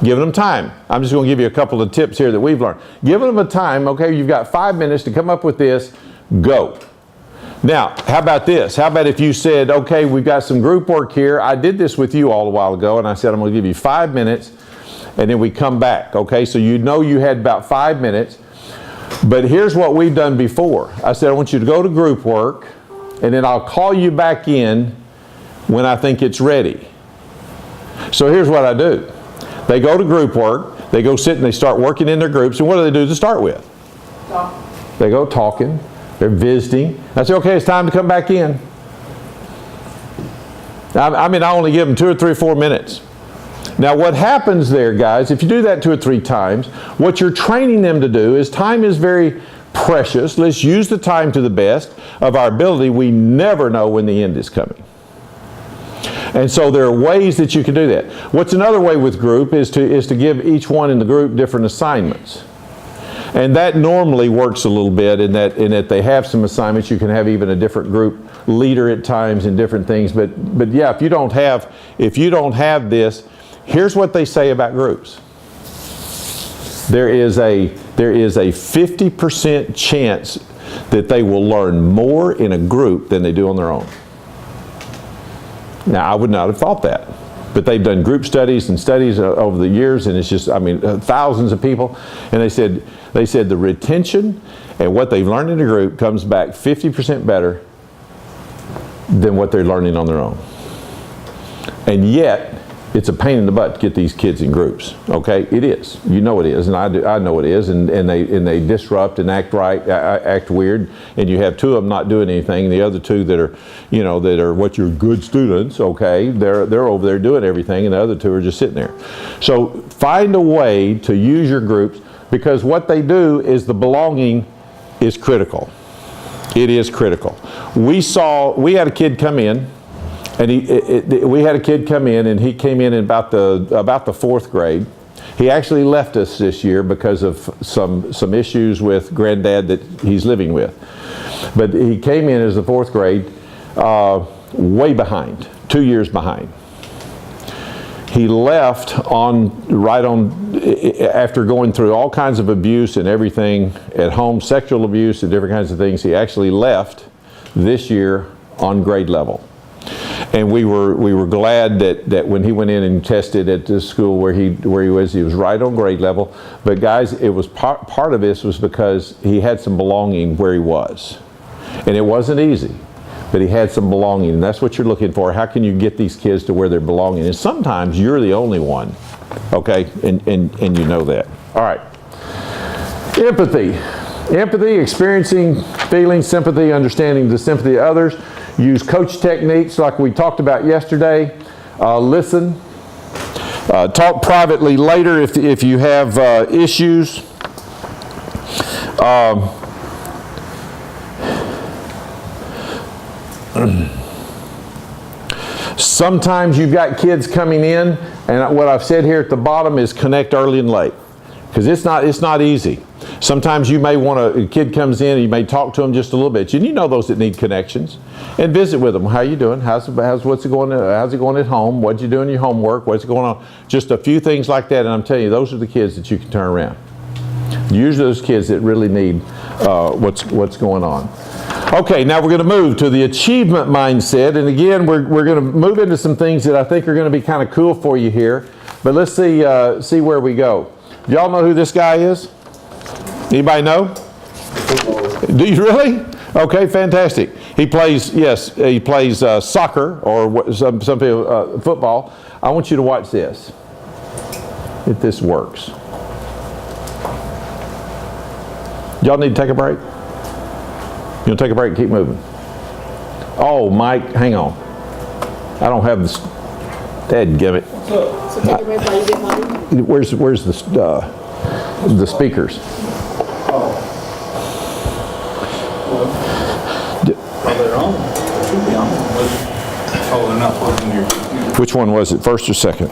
Giving them time. I'm just going to give you a couple of tips here that we've learned. Giving them a time, okay, you've got 5 minutes to come up with this, go. Now, how about this? How about if you said, okay, we've got some group work here. I did this with you all a while ago, and I said I'm going to give you 5 minutes, and then we come back, okay? So you know you had about 5 minutes, but here's what we've done before. I said I want you to go to group work, and then I'll call you back in when I think it's ready. So here's what I do. They go to group work, they go sit and they start working in their groups, and what do they do to start with? Talk. They go talking, they're visiting. I say, okay, it's time to come back in. I mean, I only give them 2 or 3 or 4 minutes. Now what happens there, guys, if you do that 2 or 3 times, what you're training them to do is time is very precious. Let's use the time to the best of our ability. We never know when the end is coming. And so there are ways that you can do that. What's another way with group is to give each one in the group different assignments. And that normally works a little bit in that they have some assignments. You can have even a different group leader at times and different things. But yeah, if you don't have this, here's what they say about groups. There is a 50% chance that they will learn more in a group than they do on their own. Now, I would not have thought that, but they've done group studies and studies over the years, and it's just, I mean, thousands of people, and they said the retention and what they've learned in a group comes back 50% better than what they're learning on their own. And yet, it's a pain in the butt to get these kids in groups. Okay, it is. You know it is, and I know it is. And they disrupt and act weird. And you have 2 of them not doing anything, and the other 2 that are what you're good students. Okay, they're over there doing everything, and the other 2 are just sitting there. So find a way to use your groups, because what they do is the belonging is critical. It is critical. We had a kid come in. And we had a kid come in, and he came in about the 4th grade. He actually left us this year because of some issues with granddad that he's living with. But he came in as the 4th grade, way behind, 2 years behind. He left after going through all kinds of abuse and everything at home, sexual abuse and different kinds of things. He actually left this year on grade level. And we were glad that when he went in and tested at the school where he was right on grade level. But guys, it was part of this was because he had some belonging where he was. And it wasn't easy, but he had some belonging. And that's what you're looking for. How can you get these kids to where they're belonging? And sometimes you're the only one, okay? And you know that. All right. Empathy. Empathy, experiencing, feeling, sympathy, understanding the sympathy of others. Use coach techniques like we talked about yesterday. Listen. Talk privately later if you have issues. Sometimes you've got kids coming in, and what I've said here at the bottom is connect early and late, because it's not easy. Sometimes you may want a kid comes in and you may talk to them just a little bit. And you know those that need connections. And visit with them. How you doing? How's it going at home? What'd you do in your homework? What's going on? Just a few things like that. And I'm telling you, those are the kids that you can turn around. Usually those kids that really need what's going on. Okay, now we're going to move to the achievement mindset. And again, we're going to move into some things that I think are going to be kind of cool for you here. But let's see where we go. Do y'all know who this guy is? Anybody know? Do you really? Okay, fantastic. He plays soccer, or some people football. I want you to watch this. If this works. Y'all need to take a break? You want to take a break and keep moving? Oh, Mike, hang on. I don't have this. Dadgummit. So take a break while you get home. Where's the speakers? They're on. They should be on. Oh, they're not plugged into your computer. Which one was it, first or second? I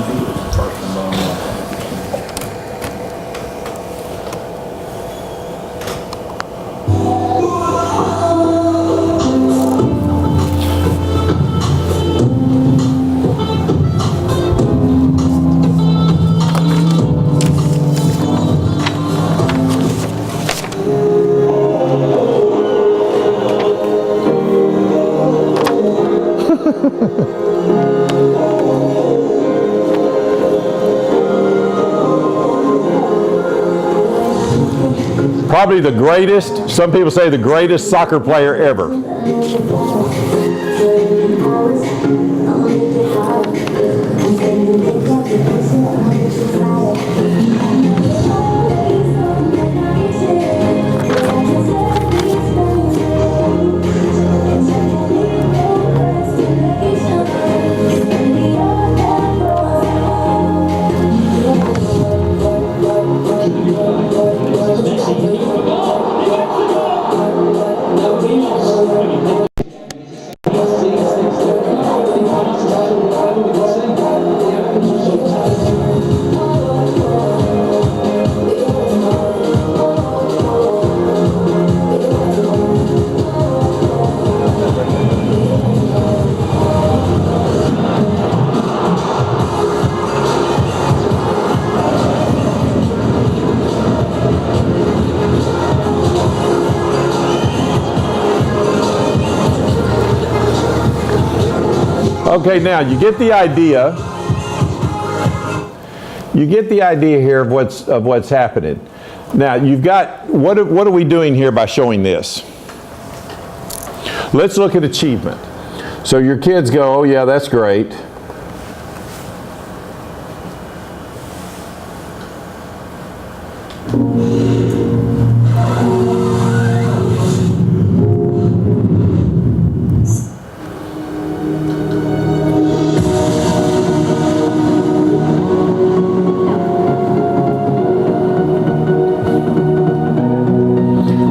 think it was the first one. Probably the greatest, some people say the greatest soccer player ever. Okay, now you get the idea. You get the idea here of what's happening. Now you've got what are we doing here by showing this? Let's look at achievement. So your kids go, "Oh yeah, that's great."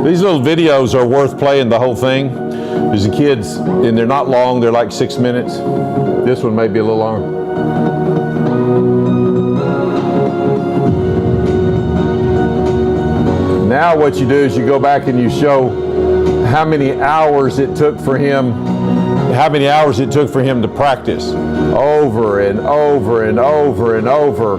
These little videos are worth playing the whole thing. There's the kids, and they're not long, they're like 6 minutes. This one may be a little longer. Now what you do is you go back and you show how many hours it took for him, to practice over and over and over and over.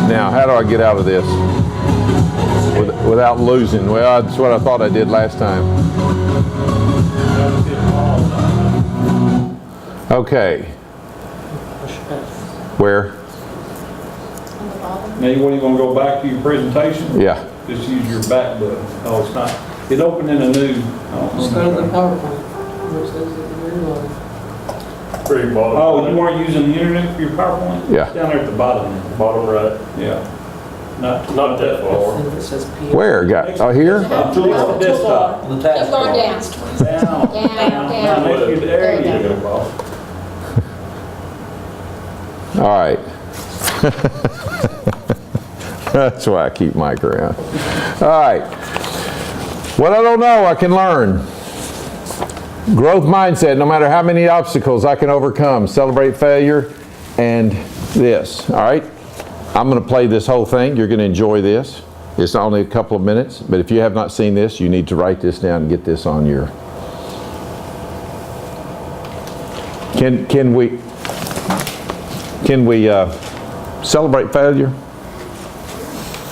Now, how do I get out of this without losing? Well, that's what I thought I did last time. Okay. Where? Now, what, you want to go back to your presentation? Yeah. Just use your back button. Oh, it's not. It opened in a new. Just go to the PowerPoint. Which is very low. Pretty bottom. Oh, you weren't using the internet for your PowerPoint? Yeah. It's down there at the bottom. Bottom right. Yeah. Not that far. I think it says P. Where? Got? Oh, here? Next to the desktop. On the task Keep going bar. down. Down. Down. There you There you go. All right. That's why I keep Mike around. All right. What I don't know, I can learn. Growth mindset, no matter how many obstacles I can overcome, celebrate failure, and this, all right? I'm going to play this whole thing. You're going to enjoy this. It's only a couple of minutes, but if you have not seen this, you need to write this down and get this on your... Can we celebrate failure?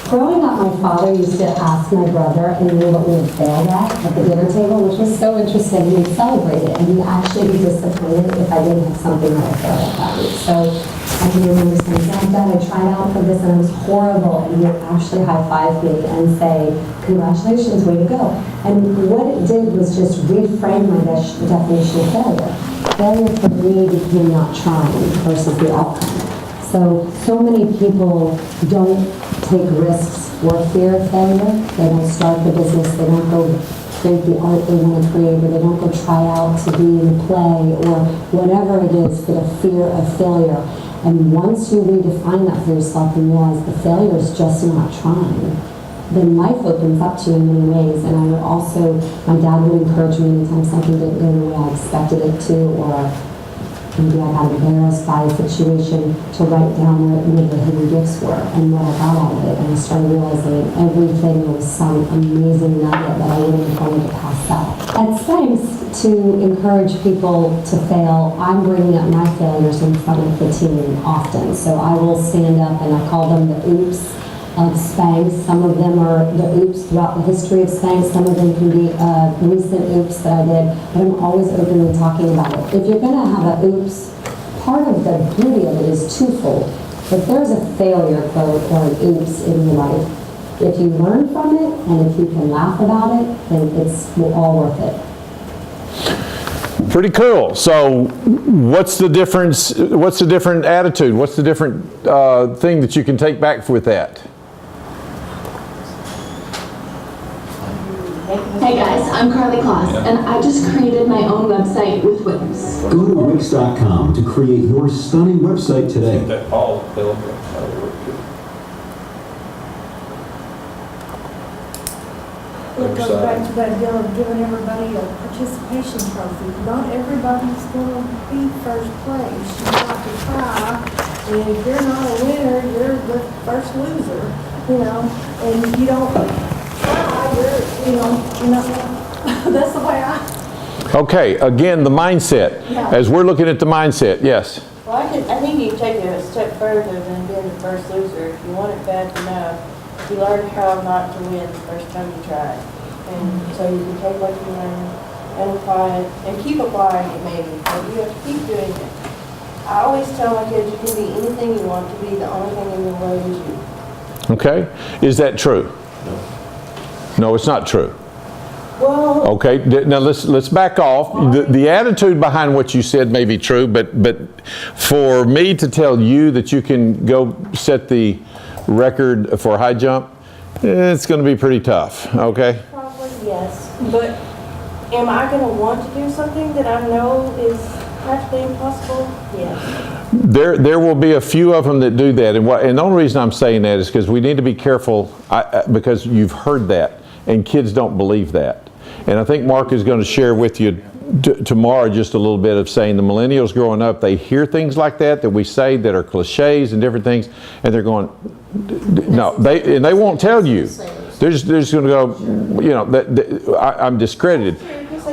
Growing up, my father used to ask my brother and me what we had failed at the dinner table, which was so interesting. He would celebrate it, and he'd actually be disappointed if I didn't have something that I failed at that week. So I can remember saying, Dad, I tried out for this and it was horrible, and he would actually high-five me and say, congratulations, way to go. And what it did was just reframe my definition of failure. Failure for me became not trying versus the outcome. So many people don't take risks for fear of failure. They don't start the business, they don't go create the art they want to create, or they don't go try out to be in a play, or whatever it is for the fear of failure. And once you redefine that for yourself and realize the failure is just not trying, then life opens up to you in many ways. And I would also, my dad would encourage me anytime something didn't go the way I expected it to, or maybe I got embarrassed by a situation, to write down where the hidden gifts were and what I got out of it. And I started realizing everything was some amazing nugget that I wouldn't have wanted to pass out. At times, to encourage people to fail, I'm bringing up my failures in front of the team often. So I will stand up and I call them the oops of Spanx. Some of them are the oops throughout the history of Spanx. Some of them can be recent oops that I did, but I'm always openly talking about it. If you're gonna have a oops, part of the beauty of it is twofold. If there's a failure quote or an oops in your life, if you learn from it and if you can laugh about it, then it's all worth it. Pretty cool. So what's the difference? What's the different attitude? What's the different thing that you can take back with that? Hey guys, I'm Carly Kloss, and I just created my own website with Wix. Go to Wix.com to create your stunning website today. That Paul built. It goes back to that deal of giving everybody a participation trophy. Not everybody's gonna be first place. You got to try, and if you're not a winner, you're the first loser, you know, and if you don't try, you're not gonna, that's the way Okay, again, the mindset. Yeah. As we're looking at the mindset, yes. Well, I think you can take it a step further than being the first loser. If you want it bad enough, you learn how not to win the first time you try it. And so you can take what you learn and apply it, and keep applying it maybe, but you have to keep doing it. I always tell my kids, you can be anything you want to be, the only thing in your way is you. Okay, is that true? No, it's not true. Well, Okay, now let's back off. The attitude behind what you said may be true, but for me to tell you that you can go set the record for high jump, it's going to be pretty tough, okay? probably yes, but am I going to want to do something that I know is practically impossible? Yes. There will be a few of them that do that, and the only reason I'm saying that is because we need to be careful because you've heard that, and kids don't believe that. And I think Mark is going to share with you tomorrow just a little bit of saying the millennials growing up, they hear things like that we say that are cliches and different things, and they're going, no, they won't tell you. They're just going to go, you know, I'm discredited.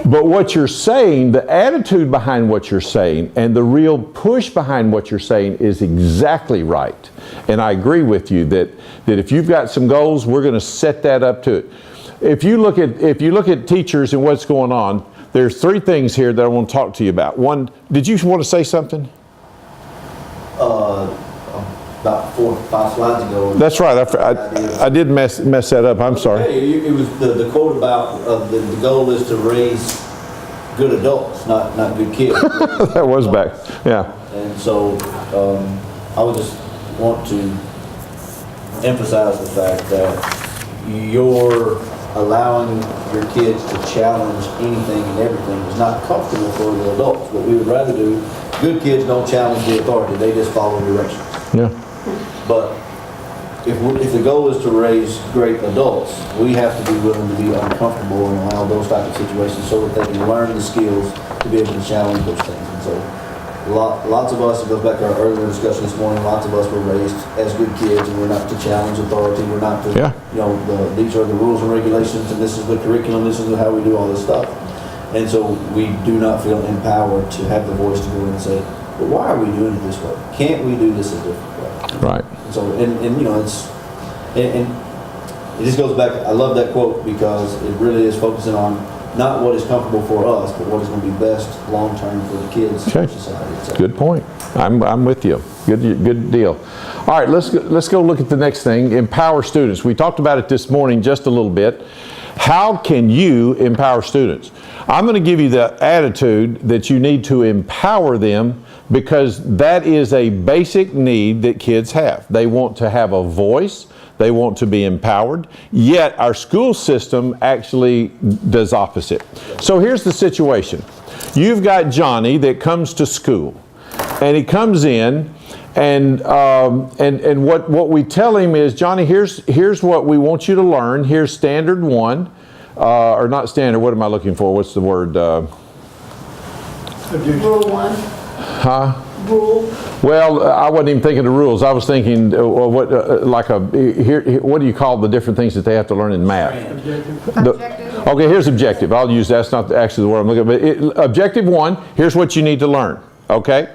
But what you're saying, the attitude behind what you're saying, and the real push behind what you're saying is exactly right. And I agree with you that if you've got some goals, we're going to set that up to it. If you look at teachers and what's going on, there's three things here that I want to talk to you about. One, did you want to say something? About 4 or 5 slides ago. That's right. I did mess that up. I'm sorry. Hey, it was the quote about the goal is to raise good adults, not good kids. That was back. Yeah. And so I would just want to emphasize the fact that you're allowing your kids to challenge anything and everything is not comfortable for the adults. What we would rather do, good kids don't challenge the authority, they just follow directions. Yeah. But if the goal is to raise great adults, we have to be willing to be uncomfortable and allow those type of situations so that they can learn the skills to be able to challenge those things. And so lots of us, it goes back to our earlier discussion this morning, lots of us were raised as good kids and we're not to challenge authority, we're not to, you know, these are the rules and regulations and this is the curriculum, this is how we do all this stuff. And so we do not feel empowered to have the voice to go in and say, well, why are we doing it this way? Can't we do this a different way? Right. And so, and you know, and it just goes back, I love that quote because it really is focusing on not what is comfortable for us, but what is going to be best long-term for the kids okay. in society. So. Good point. I'm with you. Good deal. All right, let's go look at the next thing. Empower students. We talked about it this morning just a little bit. How can you empower students? I'm going to give you the attitude that you need to empower them because that is a basic need that kids have. They want to have a voice. They want to be empowered, yet our school system actually does opposite. So here's the situation. You've got Johnny that comes to school, and he comes in, and what we tell him is, Johnny, here's what we want you to learn. Here's standard one, or not standard. What am I looking for? What's the word? Rule 1. Huh? Rule. Well, I wasn't even thinking of rules. I was thinking, what do you call the different things that they have to learn in math? Okay, here's objective. I'll use that's not actually the word I'm looking at. But objective 1, here's what you need to learn. Okay?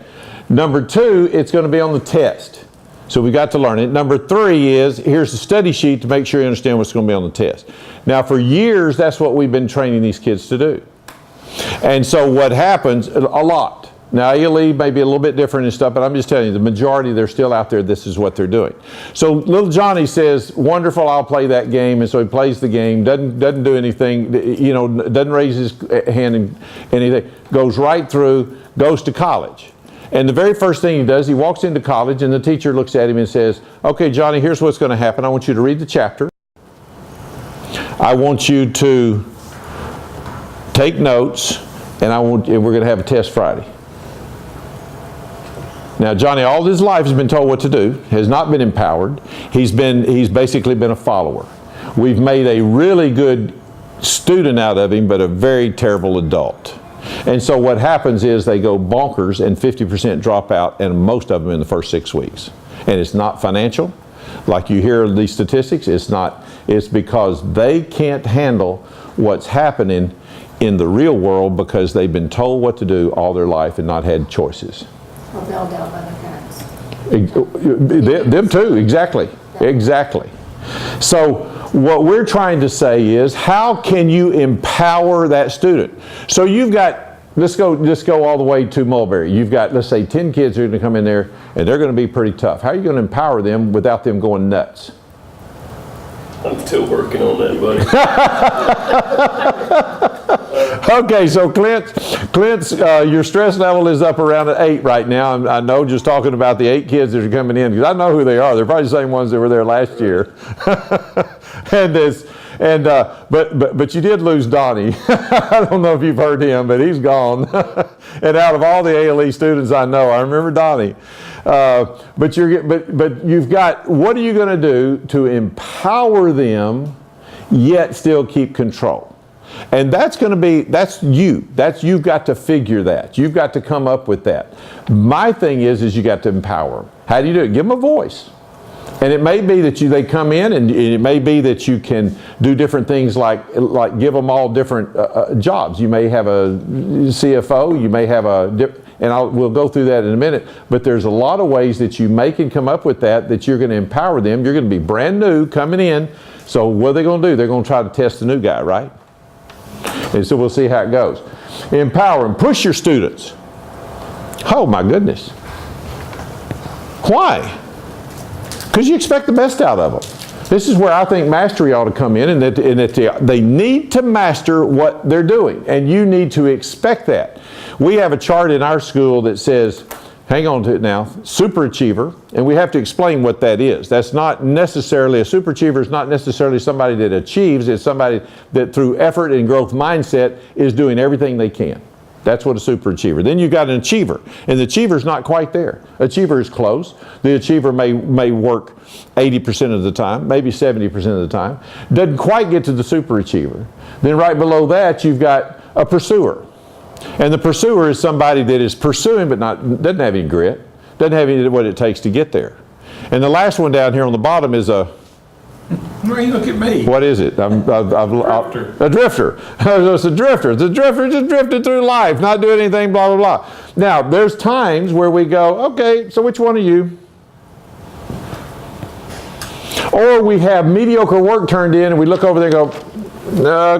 Number 2, it's going to be on the test. So we got to learn it. Number 3 is, here's the study sheet to make sure you understand what's going to be on the test. Now for years, that's what we've been training these kids to do. And so what happens, a lot. Now ALE may be a little bit different and stuff, but I'm just telling you, the majority, they're still out there, this is what they're doing. So little Johnny says, wonderful, I'll play that game. And so he plays the game, doesn't do anything, you know, doesn't raise his hand in anything, goes right through, goes to college. And the very first thing he does, he walks into college and the teacher looks at him and says, okay, Johnny, here's what's going to happen. I want you to read the chapter. I want you to take notes, and we're going to have a test Friday. Now, Johnny, all his life has been told what to do, has not been empowered. He's basically been a follower. We've made a really good student out of him, but a very terrible adult. And so what happens is they go bonkers and 50% drop out, and most of them in the first 6 weeks. And it's not financial. Like you hear these statistics, it's not. It's because they can't handle what's happening in the real world because they've been told what to do all their life and not had choices. Or bailed out by their parents. Them too, exactly. Exactly. So what we're trying to say is, how can you empower that student? So you've got, let's go all the way to Mulberry. You've got, let's say, 10 kids who are going to come in there, and they're going to be pretty tough. How are you going to empower them without them going nuts? I'm still working on that, buddy. Okay, so Clint's your stress level is up around at 8 right now. I know, just talking about the 8 kids that are coming in, because I know who they are. They're probably the same ones that were there last year. But you did lose Donnie. I don't know if you've heard him, but he's gone. And out of all the ALE students I know, I remember Donnie. But you've got, what are you going to do to empower them yet still keep control? And that's going to be, you've got to figure that. You've got to come up with that. My thing is you got to empower them. How do you do it? Give them a voice. And it may be that they come in, and it may be that you can do different things like give them all different jobs. You may have a CFO, you may have we'll go through that in a minute, but there's a lot of ways that you can come up with that you're going to empower them. You're going to be brand new coming in, so what are they going to do? They're going to try to test the new guy, right? And so we'll see how it goes. Empower them. Push your students. Oh my goodness. Why? Because you expect the best out of them. This is where I think mastery ought to come in, and that they need to master what they're doing, and you need to expect that. We have a chart in our school that says, hang on to it now, superachiever, and we have to explain what that is. That's not necessarily, a superachiever is not necessarily somebody that achieves, it's somebody that through effort and growth mindset is doing everything they can. That's what a superachiever. Then you've got an achiever, and the achiever's not quite there. Achiever is close. The achiever may work 80% of the time, maybe 70% of the time. Doesn't quite get to the superachiever. Then right below that, you've got a pursuer. And the pursuer is somebody that is pursuing but doesn't have any grit, doesn't have any what it takes to get there. And the last one down here on the bottom is a... Why you look at me? What is it? A drifter. A drifter. It's a drifter. The drifter just drifted through life, not doing anything, blah, blah, blah. Now, there's times where we go, okay, so which one are you? Or we have mediocre work turned in, and we look over there and go,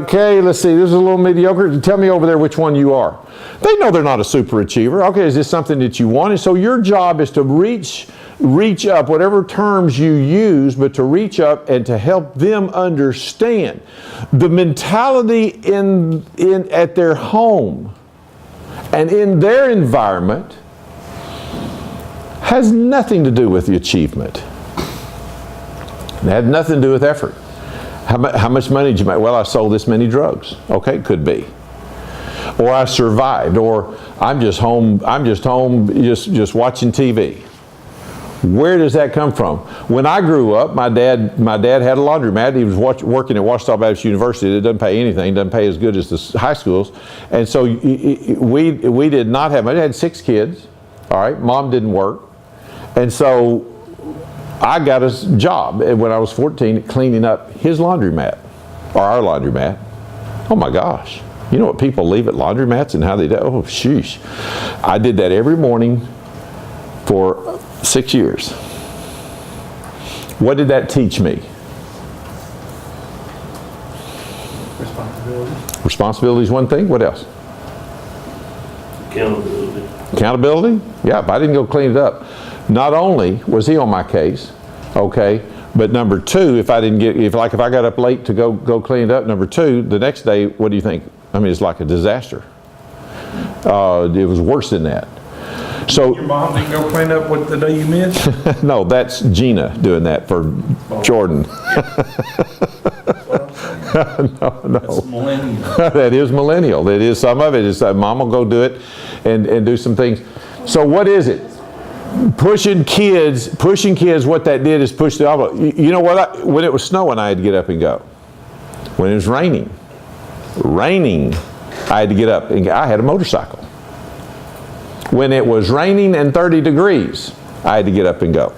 okay, let's see, this is a little mediocre. Tell me over there which one you are. They know they're not a super achiever. Okay, is this something that you want? And so your job is to reach up, whatever terms you use, but to reach up and to help them understand the mentality at their home and in their environment has nothing to do with the achievement. It had nothing to do with effort. How much money did you make? Well, I sold this many drugs. Okay, could be. Or I survived. Or I'm just home just watching TV. Where does that come from? When I grew up, my dad had a laundromat. He was working at Ouachita Baptist University. It doesn't pay anything. It doesn't pay as good as the high schools. And so we did not have much. I had 6 kids. All right, Mom didn't work. And so I got a job when I was 14 cleaning up his laundromat, or our laundromat. Oh my gosh. You know what people leave at laundromats and how they do? Oh, sheesh. I did that every morning for 6 years. What did that teach me? Responsibility. Responsibility is one thing. What else? Accountability. Accountability? Yeah, if I didn't go clean it up. Not only was he on my case, okay, but number two, if I got up late to go clean it up, number two, the next day, what do you think? I mean, it's like a disaster. It was worse than that. So Your mom didn't go clean up what the day you missed? no, that's Gina doing that for Jordan. No. That's millennial. That is millennial. That is, some of it is mom will go do it and do some things. So what is it? Pushing kids, what that did is push the envelope. You know what? When it was snowing, I had to get up and go. When it was raining, I had to get up and go. I had a motorcycle. When it was raining and 30 degrees, I had to get up and go.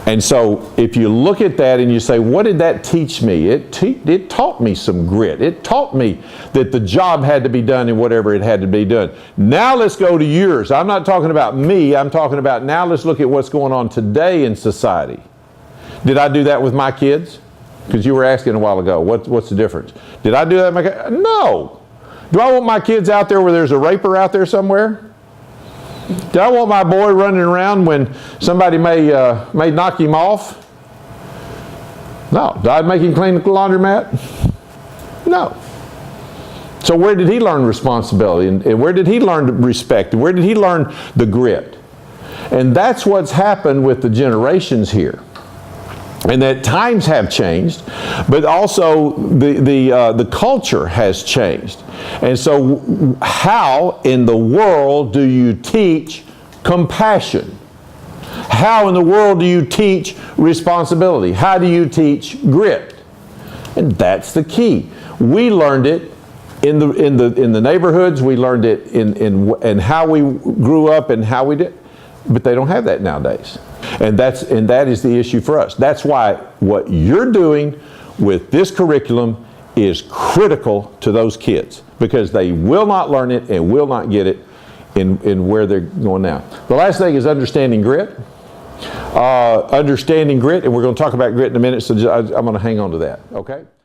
And so if you look at that and you say, what did that teach me? It taught me some grit. It taught me that the job had to be done in whatever it had to be done. Now let's go to yours. I'm not talking about me. I'm talking about now let's look at what's going on today in society. Did I do that with my kids? Because you were asking a while ago, what's the difference? Did I do that with my kids? No. Do I want my kids out there where there's a raper out there somewhere? Do I want my boy running around when somebody may knock him off? No. Did I make him clean the laundromat? No. So where did he learn responsibility? And where did he learn respect? And where did he learn the grit? And that's what's happened with the generations here. And that times have changed, but also the culture has changed. And so how in the world do you teach compassion? How in the world do you teach responsibility? How do you teach grit? And that's the key. We learned it in the neighborhoods. We learned it in how we grew up and how we did, but they don't have that nowadays. And that is the issue for us. That's why what you're doing with this curriculum is critical to those kids, because they will not learn it and will not get it in where they're going now. The last thing is understanding grit. And we're going to talk about grit in a minute, so I'm going to hang on to that, okay?